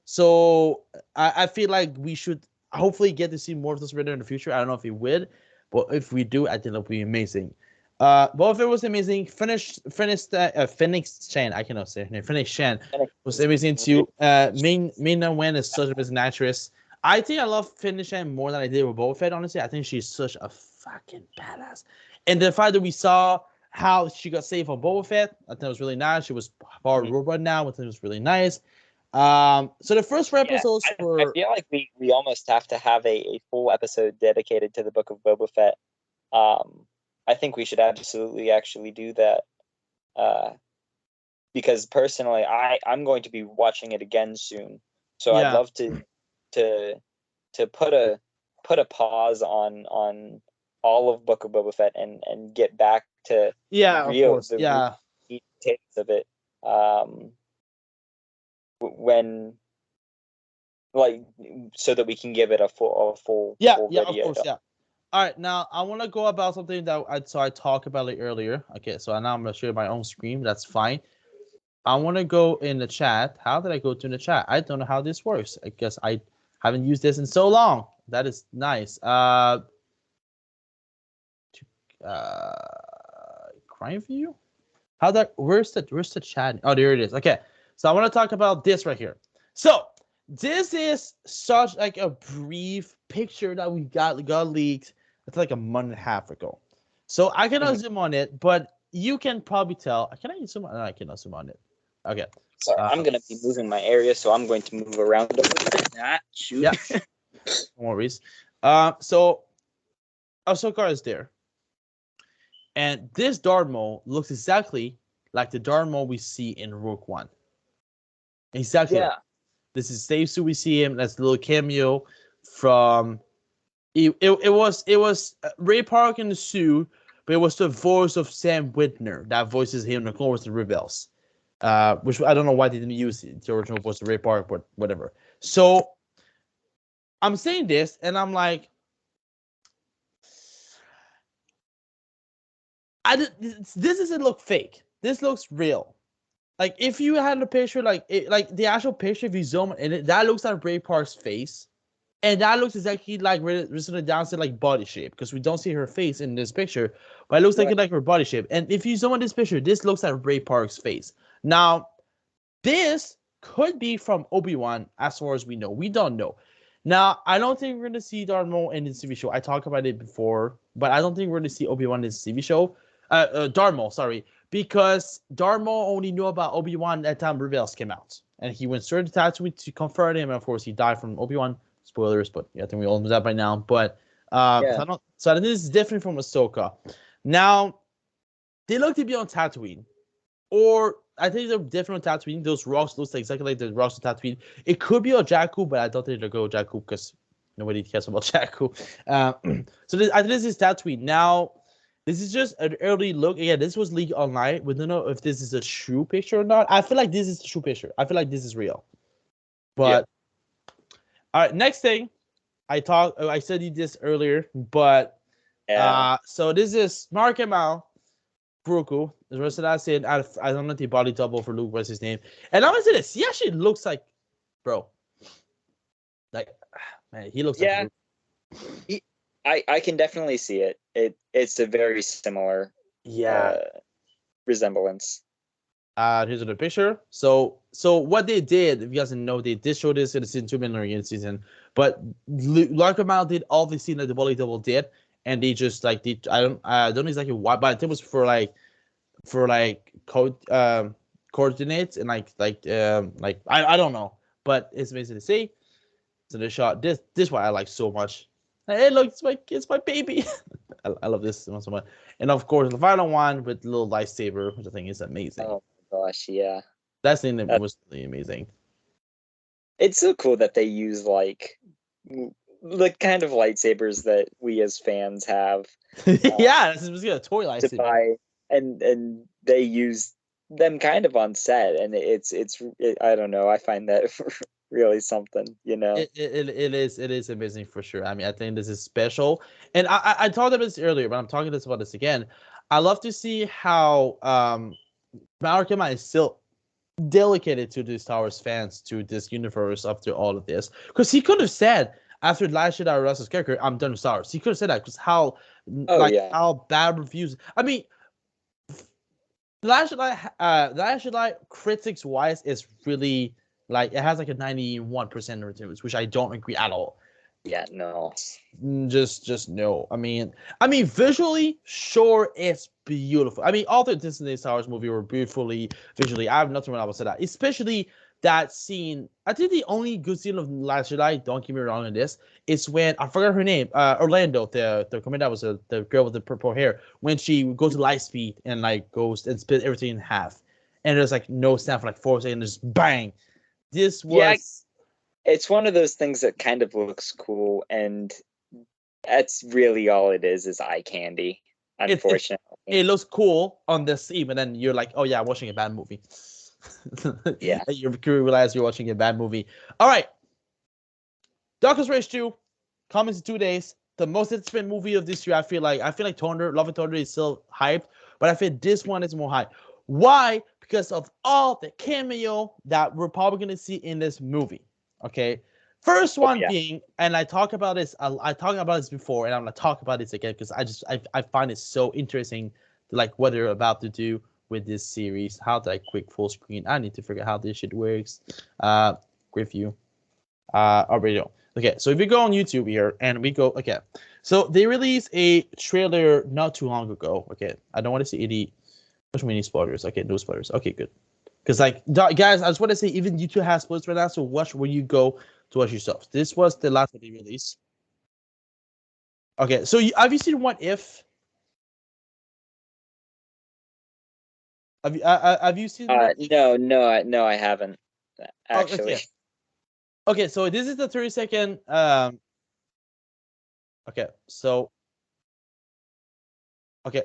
so I feel like we should hopefully get to see more of this Ritter in the future. I don't know if he would, but if we do, I think it'll be amazing. Both of it was amazing. Phoenix Chan, I cannot say her name. Phoenix Chan was amazing too. Ming-Na Wen is such a amazing actress. I think I love Phoenix Chan more than I did with Boba Fett. Honestly, I think she's such a fucking badass. And the fact that we saw how she got saved from Boba Fett, I think it was really nice. She was part robot now, I think it was really nice. So the first 4 episodes were. I feel like we almost have to have a full episode dedicated to the Book of Boba Fett. I think we should absolutely actually do that. Because personally, I'm going to be watching it again soon. So I'd love to put a pause on all of Book of Boba Fett and get back to of course. real details of it. When like so that we can give it a full video. Of course, yeah. All right, now I want to go about something that I talked about it earlier. Okay, so now I'm gonna share my own screen. That's fine. I want to go in the chat. How did I go to the chat? I don't know how this works. I guess I haven't used this in so long. That is nice. Crime View? Where's the chat? Oh, there it is. Okay. So I want to talk about this right here. So this is such like a brief picture that we got leaked. It's like a month and a half ago. So I cannot zoom on it, but you can probably tell. Can I zoom on? No, I cannot zoom on it. Okay. Sorry, I'm gonna be moving my area, so I'm going to move around a little bit. Shoot. Yeah. No worries. So Ahsoka is there. And this Darth Maul looks exactly like the Darth Maul we see in Rogue One. Exactly. Yeah. This is Dave, so we see him. That's a little cameo from it was Ray Park in the suit, but it was the voice of Sam Whitner that voices him in the Clone Wars and Rebels. Which I don't know why they didn't use the original voice of Ray Park, but whatever. So I'm saying this, and I'm like, this doesn't look fake. This looks real. Like if you had a picture, like the actual picture, if you zoom in it, that looks like Ray Park's face, and that looks exactly like Rizzo Dawson like body shape because we don't see her face in this picture, but it looks Right. like her body shape. And if you zoom on this picture, this looks like Ray Park's face. Now, this could be from Obiwan, as far as we know. We don't know. Now, I don't think we're gonna see Darth Maul in this TV show. I talked about it before, but I don't think we're gonna see Obi-Wan in this TV show. Darth Maul, sorry, because Darth Maul only knew about Obi-Wan at the time Rebels came out, and he went straight to Tatooine to confront him. And of course, he died from Obi-Wan. Spoilers, but yeah, I think we all know that by now. But Yeah. so I think this is different from Ahsoka. Now, they look to be on Tatooine. Or I think they're different on Tatooine. Those rocks looks exactly like the rocks on Tatooine. It could be a Jakku, but I don't think they'll go Jakku because nobody cares about Jakku. So I think this is Tatooine. Now, this is just an early look. Again, this was leaked online. We don't know if this is a true picture or not. I feel like this is a true picture. I feel like this is real. Yeah. But all right, next thing I said this earlier, but Yeah. so this is Mark Hamill Broku. The rest of that said, I don't know the body double for Luke. What's his name? And I'm gonna say this. He actually looks like, bro. Like, man, he looks like Yeah. Luke. I can definitely see it. It's a very similar Yeah. resemblance. Here's the picture. So what they did, if you guys didn't know, they did show this in the season 2 Mandalorian season, but Lark Amount did all the scene that the body double did, and they just like I don't know exactly why, but it was for code coordinates and like I don't know, but it's basically the same. So they shot this one I like so much. Hey, look, it's my baby. I love this one so much. And of course, the final one with the little lightsaber, which I think is amazing. Oh my gosh, yeah. That scene That, was really amazing. it's so cool that they use like the kind of lightsabers that we as fans have Yeah, this is a toy to lightsaber. buy, and they use them kind of on set, and I don't know. I find that really something, you know. It is amazing for sure. I mean, I think this is special, and I talked about this earlier, but I'm talking about this again. I love to see how Malcolm is still dedicated to the Star Wars fans, to this universe after all of this, because he could have said after Last Jedi Russell's character, "I'm done with Star Wars." He could have said that because Oh yeah, how bad reviews. I mean, Last Jedi critics wise is really like it has like a 91% reviews, which I don't agree at all. yeah, no, Just no. I mean, visually, sure, it's beautiful. I mean, all the Disney Star Wars movie were beautifully visually. I have nothing wrong with that, especially that scene. I think the only good scene of Last Jedi, don't get me wrong on this, is when I forgot her name, Orlando, the commander was the girl with the purple hair, when she goes to light speed and like goes and split everything in half, and there's like no sound for like 4 seconds, just bang. This yeah. was It's one of those things that kind of looks cool, and that's really all it is eye candy. it Unfortunately, it looks cool on the scene, and then you're like, oh yeah, I'm watching a bad movie. yeah. You realize you're watching a bad movie. All right, Darkest Race 2 comes in 2 days. The most anticipated movie of this year. I feel like Thunder, Love and Thunder is still hyped, but I feel this one is more hyped. Why? Because of all the cameo that we're probably gonna see in this movie. Okay. First Oh one yeah. being, and I talked about this. I talked about this before, and I'm gonna talk about this again because I find it so interesting, like what they're about to do with this series. How to like quick full screen. I need to figure out how this shit works. Great view. Already know. Okay, so if we go on YouTube here and we go, okay, so they released a trailer not too long ago. Okay, I don't want to see any, which many spoilers. Okay, no spoilers. Okay, good. Because like guys, I just want to say even YouTube has spoilers right now, so watch where you go to watch yourself. This was the last one they released. Okay, so have you seen What If? Have you seen What If? No, I haven't Oh, actually. okay. Okay, so this is the 30-second Okay, so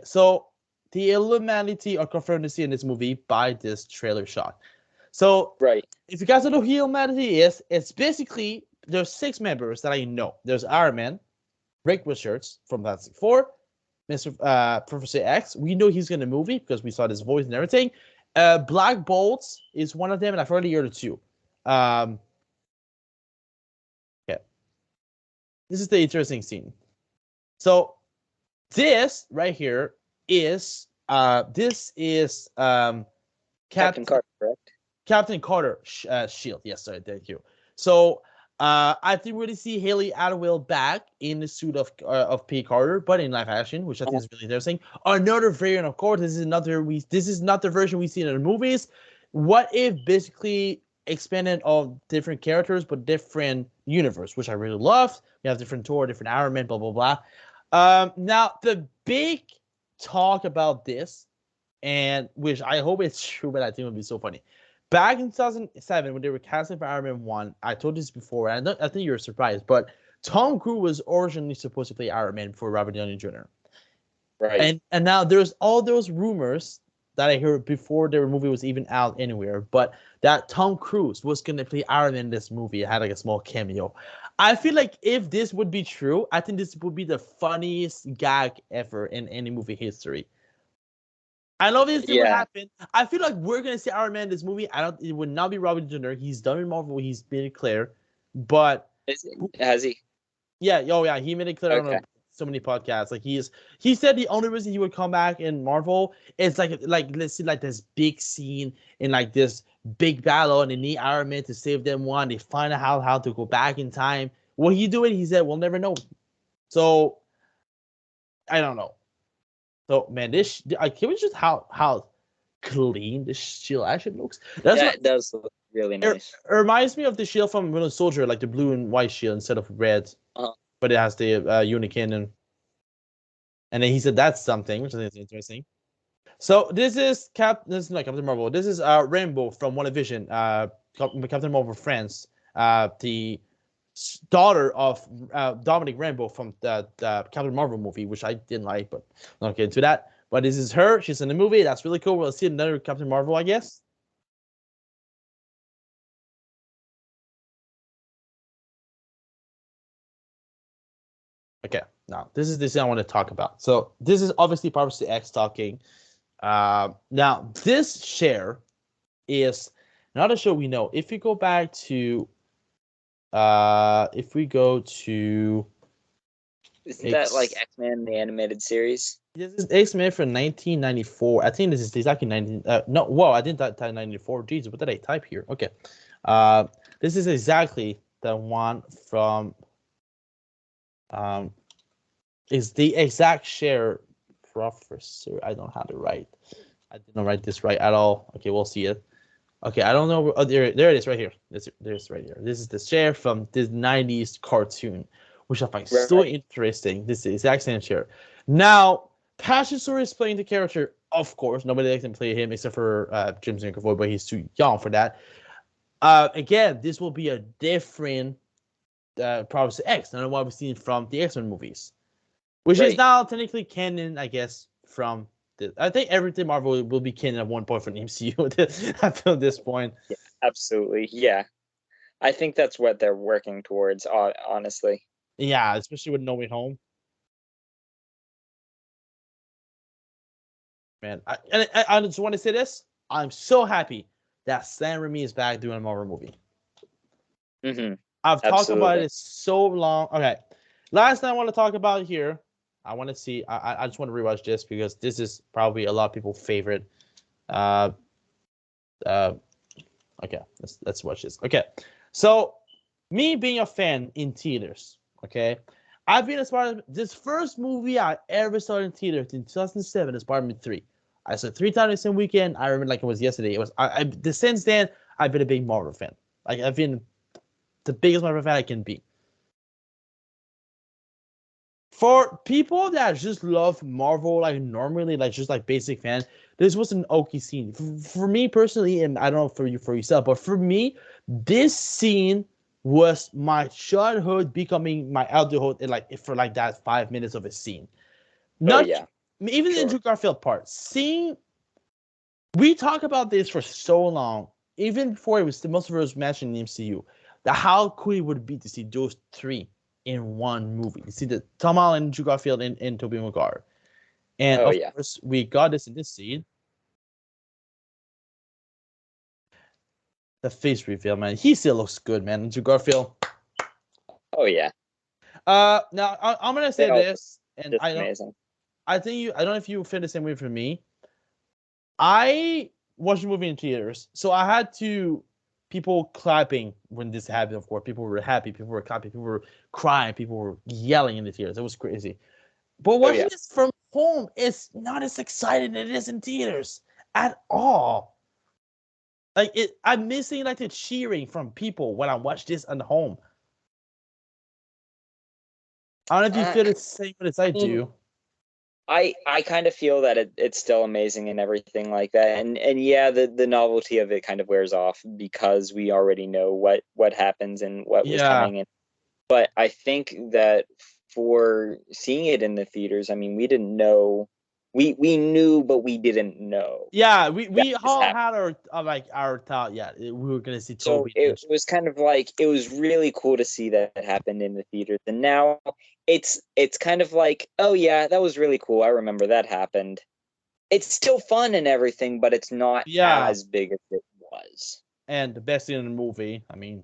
so the Illuminati are confirmed to see in this movie by this trailer shot. So Right. if you guys don't know who Illuminati is, it's basically there's 6 members that I know. There's Iron Man, Rick Richards from Fantastic Four, Mr. Professor X. We know he's in the movie because we saw his voice and everything. Black Bolt is one of them, and I've heard the other two. Okay, this is the interesting scene. So this right here is Captain Carter, correct? Captain Carter shield. Yes, sorry, thank you. So I think we're going to see Haley Atwell back in the suit of P. Carter, but in live action, which I think is really interesting. Another variant, of course. This is not the version we see in the movies. What if basically expanded of different characters but different universe, which I really love. You have different Thor, different Iron Man, blah blah blah. Now the big talk about this, and which I hope it's true, but I think it would be so funny. Back in 2007, when they were casting for Iron Man 1, I told this before, and I think you're surprised, but Tom Cruise was originally supposed to play Iron Man for Robert Downey Jr. Right. And now there's all those rumors that I heard before the movie was even out anywhere, but that Tom Cruise was going to play Iron Man in this movie. It had like a small cameo. I feel like if this would be true, I think this would be the funniest gag ever in any movie history. I love this thing would happen. I feel like we're gonna see Iron Man in this movie. It would not be Robert Jr. He's done in Marvel. He's made it clear, but has he? Yeah. Oh yeah. He made it clear on so many podcasts. Like he said the only reason he would come back in Marvel is like let's see like this big scene in like this big battle and they need Iron Man to save them one. They find out how to go back in time. What he doing? He said we'll never know. So I don't know. So man, can we just how clean this shield actually looks? It does look really nice. It reminds me of the shield from Winter Soldier, like the blue and white shield instead of red. But it has the unicannon. And then he said that's something, which I think is interesting. So this is not Captain Marvel. This is Rainbow from WandaVision. Captain Marvel France. The daughter of Dominic Rambeau from the Captain Marvel movie, which I didn't like, but I'm not getting into that. But this is her. She's in the movie. That's really cool. We'll see another Captain Marvel, I guess. Okay, now this is the thing I want to talk about. So this is obviously Prophecy X talking. Now this share is not a show we know. If we go back to if we go to isn't that like X-Men the animated series? This is X-Men from 1994. I think this is exactly 19 no, whoa, I didn't type 94. Jesus, what did I type here? Okay. This is exactly the one from is the exact share professor. I don't have it right. I didn't write this right at all. Okay, we'll see it. Okay, I don't know. Oh, there it is right here. There's right here. This is the share from this 90s cartoon, which I find so interesting. This is the exact same share. Now, Passion Story is playing the character, of course. Nobody can play him except for James McAvoy, but he's too young for that. Again, this will be a different Prophecy X than what we've seen from the X-Men movies, which is now technically canon, I guess, from I think everything Marvel will be canon at one point from the MCU at this point. Yeah, absolutely. Yeah. I think that's what they're working towards, honestly. Yeah, especially with No Way Home. Man, I just want to say this. I'm so happy that Sam Raimi is back doing a Marvel movie. Mm-hmm. I've talked about it so long. Okay. Last thing I want to talk about here, I want to see. I just want to rewatch this because this is probably a lot of people's favorite. Okay, let's watch this. Okay, so me being a fan in theaters. Okay, I've been as part of this first movie I ever saw in theaters in 2007 is Spider-Man 3. I saw it 3 times the same weekend. I remember like it was yesterday. It was since then I've been a big Marvel fan. Like I've been the biggest Marvel fan I can be. For people that just love Marvel, like normally, like just like basic fan, this was an okay scene. For me personally, and I don't know for yourself, but for me, this scene was my childhood becoming my adulthood in like for like that 5 minutes of a scene. Oh Not yeah, even the sure. Andrew Garfield part. Seeing we talk about this for so long, even before it was the most of it was mentioned in the MCU, that how cool it would be to see those three in one movie. You see the Tom Holland, Andrew Garfield, and Tobey Maguire. And Oh of yeah. course, we got this in this scene. The face reveal, man. He still looks good, man. Andrew Garfield. Oh yeah. Now I'm gonna They say all this, and just amazing. I think you. I don't know if you feel the same way for me. I watched the movie in theaters, so I had to people clapping when this happened. Of course, people were happy, people were clapping, people were crying, people were yelling in the theaters. It was crazy. But Oh watching yeah. this from home is not as exciting as it is in theaters at all. Like it, I'm missing like the cheering from people when I watch this at home. I don't know if you Uh, feel the same as I I mean, do. I kind of feel that it's still amazing and everything like that, and yeah, the novelty of it kind of wears off because we already know what happens and what was Yeah, coming. But I think that for seeing it in the theaters, I mean, we didn't know, we knew, but we didn't know yeah. that We this all happened. had our like our thought. Yeah, we were gonna see So Toby and it was kind of like it was really cool to see that it happened in the theaters, and now it's kind of like, oh yeah, that was really cool. I remember that happened. It's still fun and everything, but it's not yeah. as big as it was. And the best scene in the movie. I mean,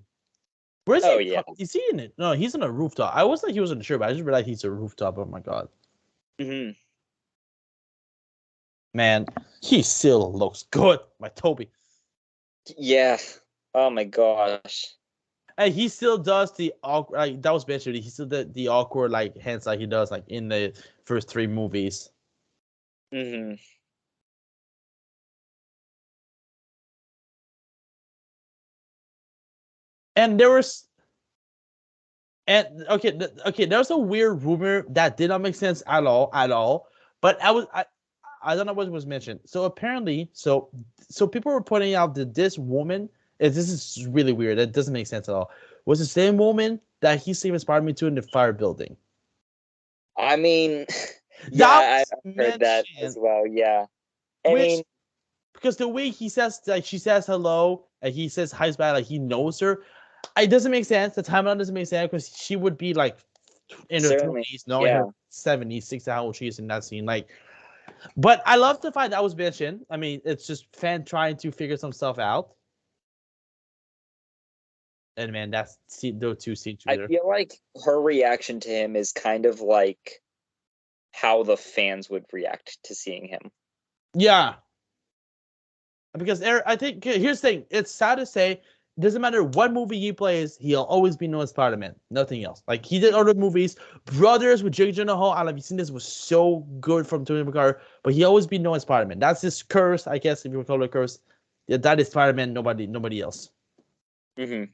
where is Oh he? yeah. Is he in it? No, he's on a rooftop. I was like he wasn't sure, but I just realized he's a rooftop. Oh my god, Hmm. man, he still looks good. My Toby, Yeah. Oh my gosh. and he still does the awkward. Like that was basically he still did the awkward like hands like he does like in the first three movies. Hmm. And there was and okay, okay, there was a weird rumor that did not make sense at all. But I don't know what was mentioned. So apparently, so people were pointing out that this woman, this is really weird. That doesn't make sense at all. Was the same woman that he saved Spider-Man to in the fire building. I mean, That yeah, was I've heard that as mentioned, well. Yeah. I which mean, because the way he says like she says hello and he says hi back like he knows her, it doesn't make sense. The timeline doesn't make sense because she would be like in her certainly. 20s, no, in Yeah. her 70s, 60, how old she is in that scene. Like, but I love the fact that was mentioned. I mean, it's just fan trying to figure some stuff out. And man, that's those two scenes I together. feel like her reaction to him is kind of like how the fans would react to seeing him. Yeah, because I think here's the thing. It's sad to say, it doesn't matter what movie he plays, he'll always be known as Spider-Man. Nothing else. Like he did other movies, Brothers with Jake Gyllenhaal. I love you seen this was so good from Tony McCarthy, but he always be known as Spider-Man. That's his curse, I guess, if you would call it a curse. Yeah, that is Spider-Man. Nobody else. Hmm.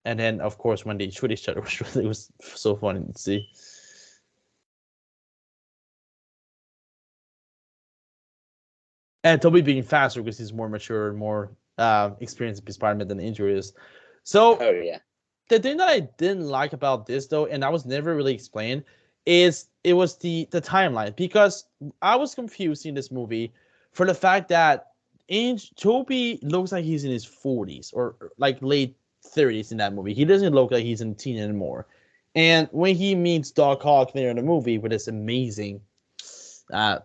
And then of course when they shoot each other, it was so funny to see. And Toby being faster because he's more mature and more experienced with Spider-Man than Andrew is. So Oh yeah. the thing that I didn't like about this though, and I was never really explained, is it was the timeline because I was confused in this movie for the fact that Toby looks like he's in his 40s or like late 30s in that movie. He doesn't look like he's in teen anymore. And when he meets Doc Ock there in the movie with this amazing uh,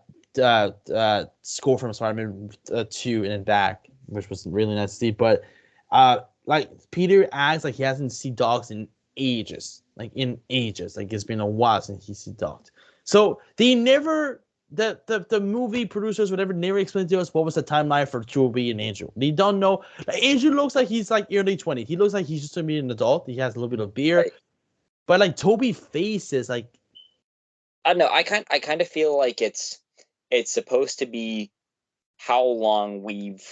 score from Spider-Man 2 and back, which was really nice to see. But like Peter acts like he hasn't seen dogs in ages, like in ages. Like it's been a while since he's seen dogs. So they never. The movie producers whatever never explained to us what was the timeline for Toby and Andrew. They don't know. Like Andrew looks like he's like early 20s. He looks like he's just gonna be an adult. He has a little bit of beard, Right. but like Toby faces like I don't know. I kind of feel like it's supposed to be how long we've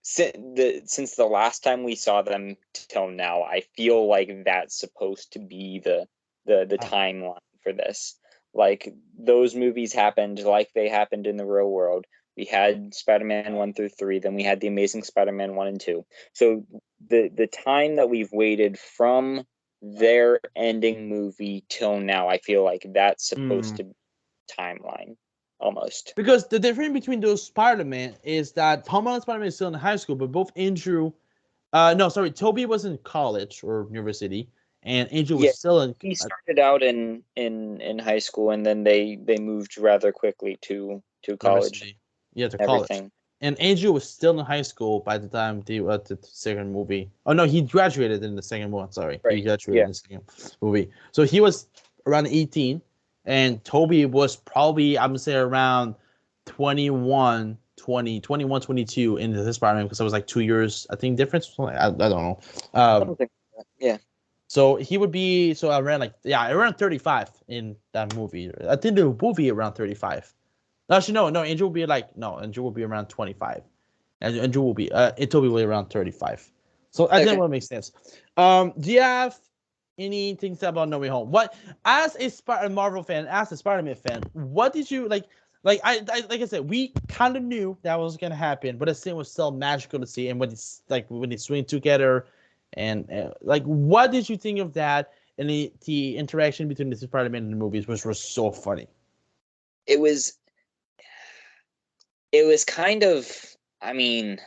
since the last time we saw them till now. I feel like that's supposed to be the uh, timeline for this. Like those movies happened like they happened in the real world. We had Spider-Man 1 through 3. Then we had The Amazing Spider-Man 1 and 2. So the time that we've waited from their ending movie till now, I feel like that's supposed to be timeline almost. Because the difference between those Spider-Man is that Tom Holland Spider-Man is still in high school, but both Andrew, Toby was in college or university, and Andrew was still in. He started out in high school, and then they moved rather quickly to college. University. Yeah, to everything. College. And Andrew was still in high school by the time the second movie. Oh no, he graduated in the second one. Sorry, right. He graduated in the second movie. So he was around 18, and Toby was probably I'm gonna say around 21, 22 in the Spider-Man because I was like 2 years I think difference. I don't know. Yeah. So he would be around around 35 in that movie. I think the movie around 35. Actually, no. Andrew will be Andrew will be around 25. And Andrew will be Toby will be around 35. So I think that makes sense. Do you have anything to say about No Way Home? What as a Marvel fan, as a Spider-Man fan, what did you like? Like I said, we kind of knew that was gonna happen, but the scene was still magical to see. And when it's when they swing together, and what did you think of that? And the interaction between the Spider-Man and the movies, which was so funny. It was kind of, I mean,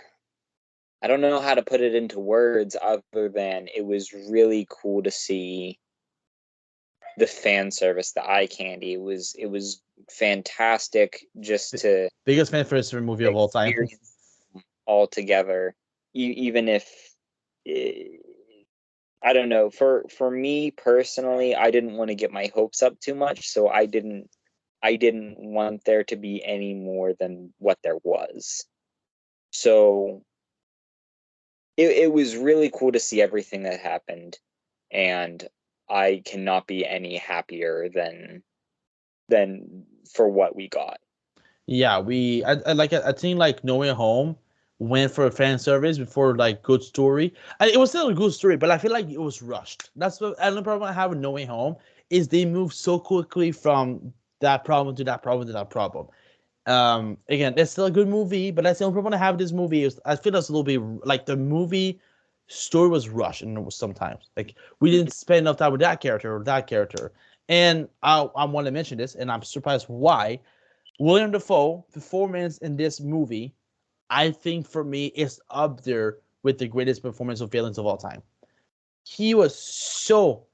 I don't know how to put it into words other than it was really cool to see the fan service, the eye candy. It was fantastic just to biggest fan service movie of all time. All together, even if I don't know. For me personally, I didn't want to get my hopes up too much, so I didn't want there to be any more than what there was. So it was really cool to see everything that happened, and I cannot be any happier than for what we got. Yeah, I think No Way Home went for a fan service before good story. It was still a good story, but I feel like it was rushed. That's what the problem I have with No Way Home is they move so quickly from that problem to that problem to that problem. Again, it's still a good movie, but that's the only problem I have with this movie is I feel it's a little bit like the movie story was rushed and it was sometimes we didn't spend enough time with that character or that character. And I want to mention this, and I'm surprised why William Dafoe performance in this movie, I think for me is up there with the greatest performance of villains of all time. He was so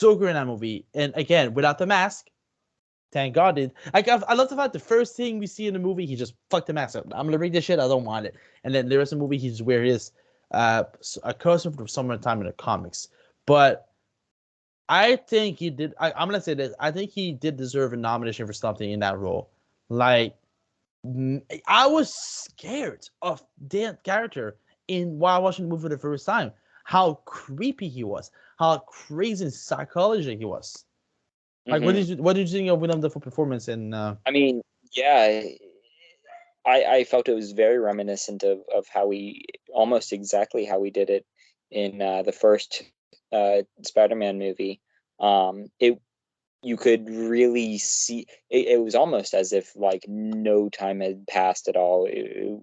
good in that movie, and again without the mask. Thank God, dude. I love the fact the first thing we see in the movie, he just fucked the mask up. I'm gonna read this shit. I don't want it. And then the rest of the movie, he's wear his a costume from summertime in the comics. But I think he did. I'm gonna say this. I think he did deserve a nomination for something in that role. Like, I was scared of that character while watching the movie for the first time. How creepy he was. How crazy and psychological he was. Like, what did you think of Willem Dafoe performance? And I mean, yeah, I felt it was very reminiscent of how we almost exactly how we did it in the first Spider-Man movie. You could really see it was almost as if no time had passed at all. It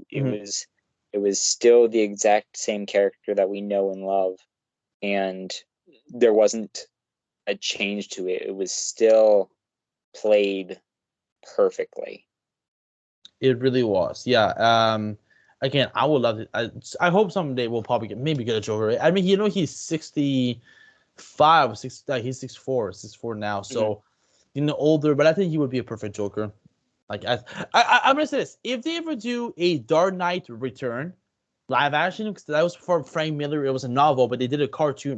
was still the exact same character that we know and love, and there wasn't a change to it. It was still played perfectly. It really was. Yeah. Again, I would love it. I hope someday we'll probably get a Joker. I mean, he's 65, 60, he's 64 now. So, older, but I think he would be a perfect Joker. Like, I'm gonna say this: if they ever do a Dark Knight Return live action, because that was from Frank Miller, it was a novel, but they did a cartoon